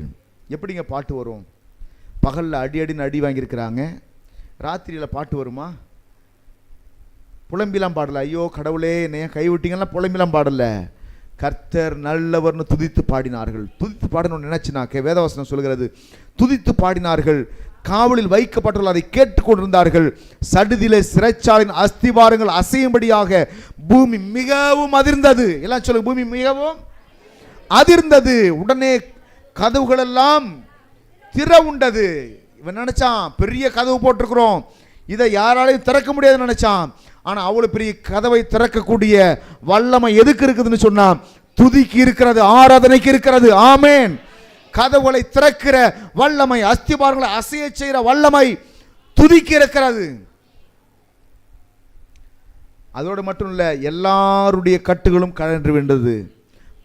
எப்படிங்க பாட்டு வரும்? பகலில் அடின்னு அடி வாங்கியிருக்கிறாங்க, ராத்திரியில் பாட்டு வருமா? புலம்பிலாம் பாடல, ஐயோ கடவுளே என்னைய கைவிட்டீங்கன்னா புலம்பிலாம் பாடல. கர்த்தர் நல்லவர்னு துதித்து பாடினார்கள். துதித்து பாடணும்னு நினைச்சுனாக்க வேதவசனம் சொல்கிறது, துதித்து பாடினார்கள். காவலில் வைக்கப்பட்டுள்ள அதை கேட்டுக்கொண்டிருந்தார்கள். சடுதியிலே சிறைச்சாலின் அஸ்திவாரங்கள் அசையும்படியாக பூமி மிகவும் அதிர்ந்தது. எல்லாம் சொல்லுங்க, பூமி மிகவும் அதிர்ந்தது. உடனே கதவுகள் எல்லாம் திற உண்டது. இவன் நினைச்சான் பெரிய கதவு போட்டிருக்கிறோம், இதை யாராலையும் திறக்க முடியாதுன்னு நினைச்சான். ஆனா அவ்வளவு பெரிய கதவை திறக்கக்கூடிய வல்லமை எதுக்கு இருக்குதுன்னு சொன்னா, துதிக்கு இருக்கிறது, ஆராதனைக்கு இருக்கிறது. ஆமேன். கதவுகளை திறக்கிற வல்லமை, அஸ்திபாரங்களை அசைய செய்கிற வல்லமை துதிக்கு இருக்கிறது. அதோடு மட்டும் இல்ல, எல்லாருடைய கட்டுகளும் கழன்று விழுந்தது.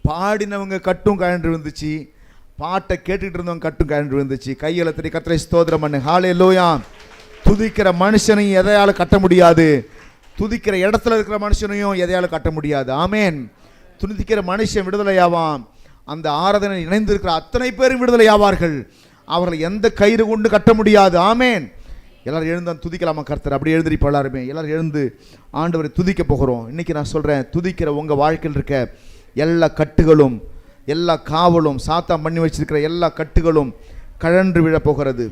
பாடினவங்க கட்டும் கழன்று வந்துச்சு, பாட்டை கேட்டுக்கிட்டு இருந்தவங்க கட்டும் கழன்று வந்துச்சு. கையில தட்டி கர்த்தரை ஸ்தோத்திரம் பண்ணு. ஹல்லேலூயா. துதிக்கிற மனுஷனையும் எதையாலும் கட்ட முடியாது, துதிக்கிற இடத்துல இருக்கிற மனுஷனையும் எதையாலும் கட்ட முடியாது. ஆமேன். துதிக்கிற மனுஷன் விடுதலையாவான். அந்த ஆராதனை இணைந்திருக்கிற அத்தனை பேரும் விடுதலையாவார்கள். அவர்களை எந்த கயிறு கொண்டு கட்ட முடியாது. ஆமேன். எல்லாரும் எழுந்து துதிக்கலாமா கர்த்தர்? அப்படி எழுந்திருப்போம் எல்லாருமே. எல்லாரும் எழுந்து ஆண்டவரை துதிக்க போகிறோம். இன்னைக்கு நான் சொல்றேன், துதிக்கிற உங்க வாழ்க்கையில் இருக்க எல்லா கட்டுகளும், எல்லா காவலும், சாத்தான் பண்ணி வச்சிருக்கிற எல்லா கட்டுகளும் கழன்று விழ போகிறது.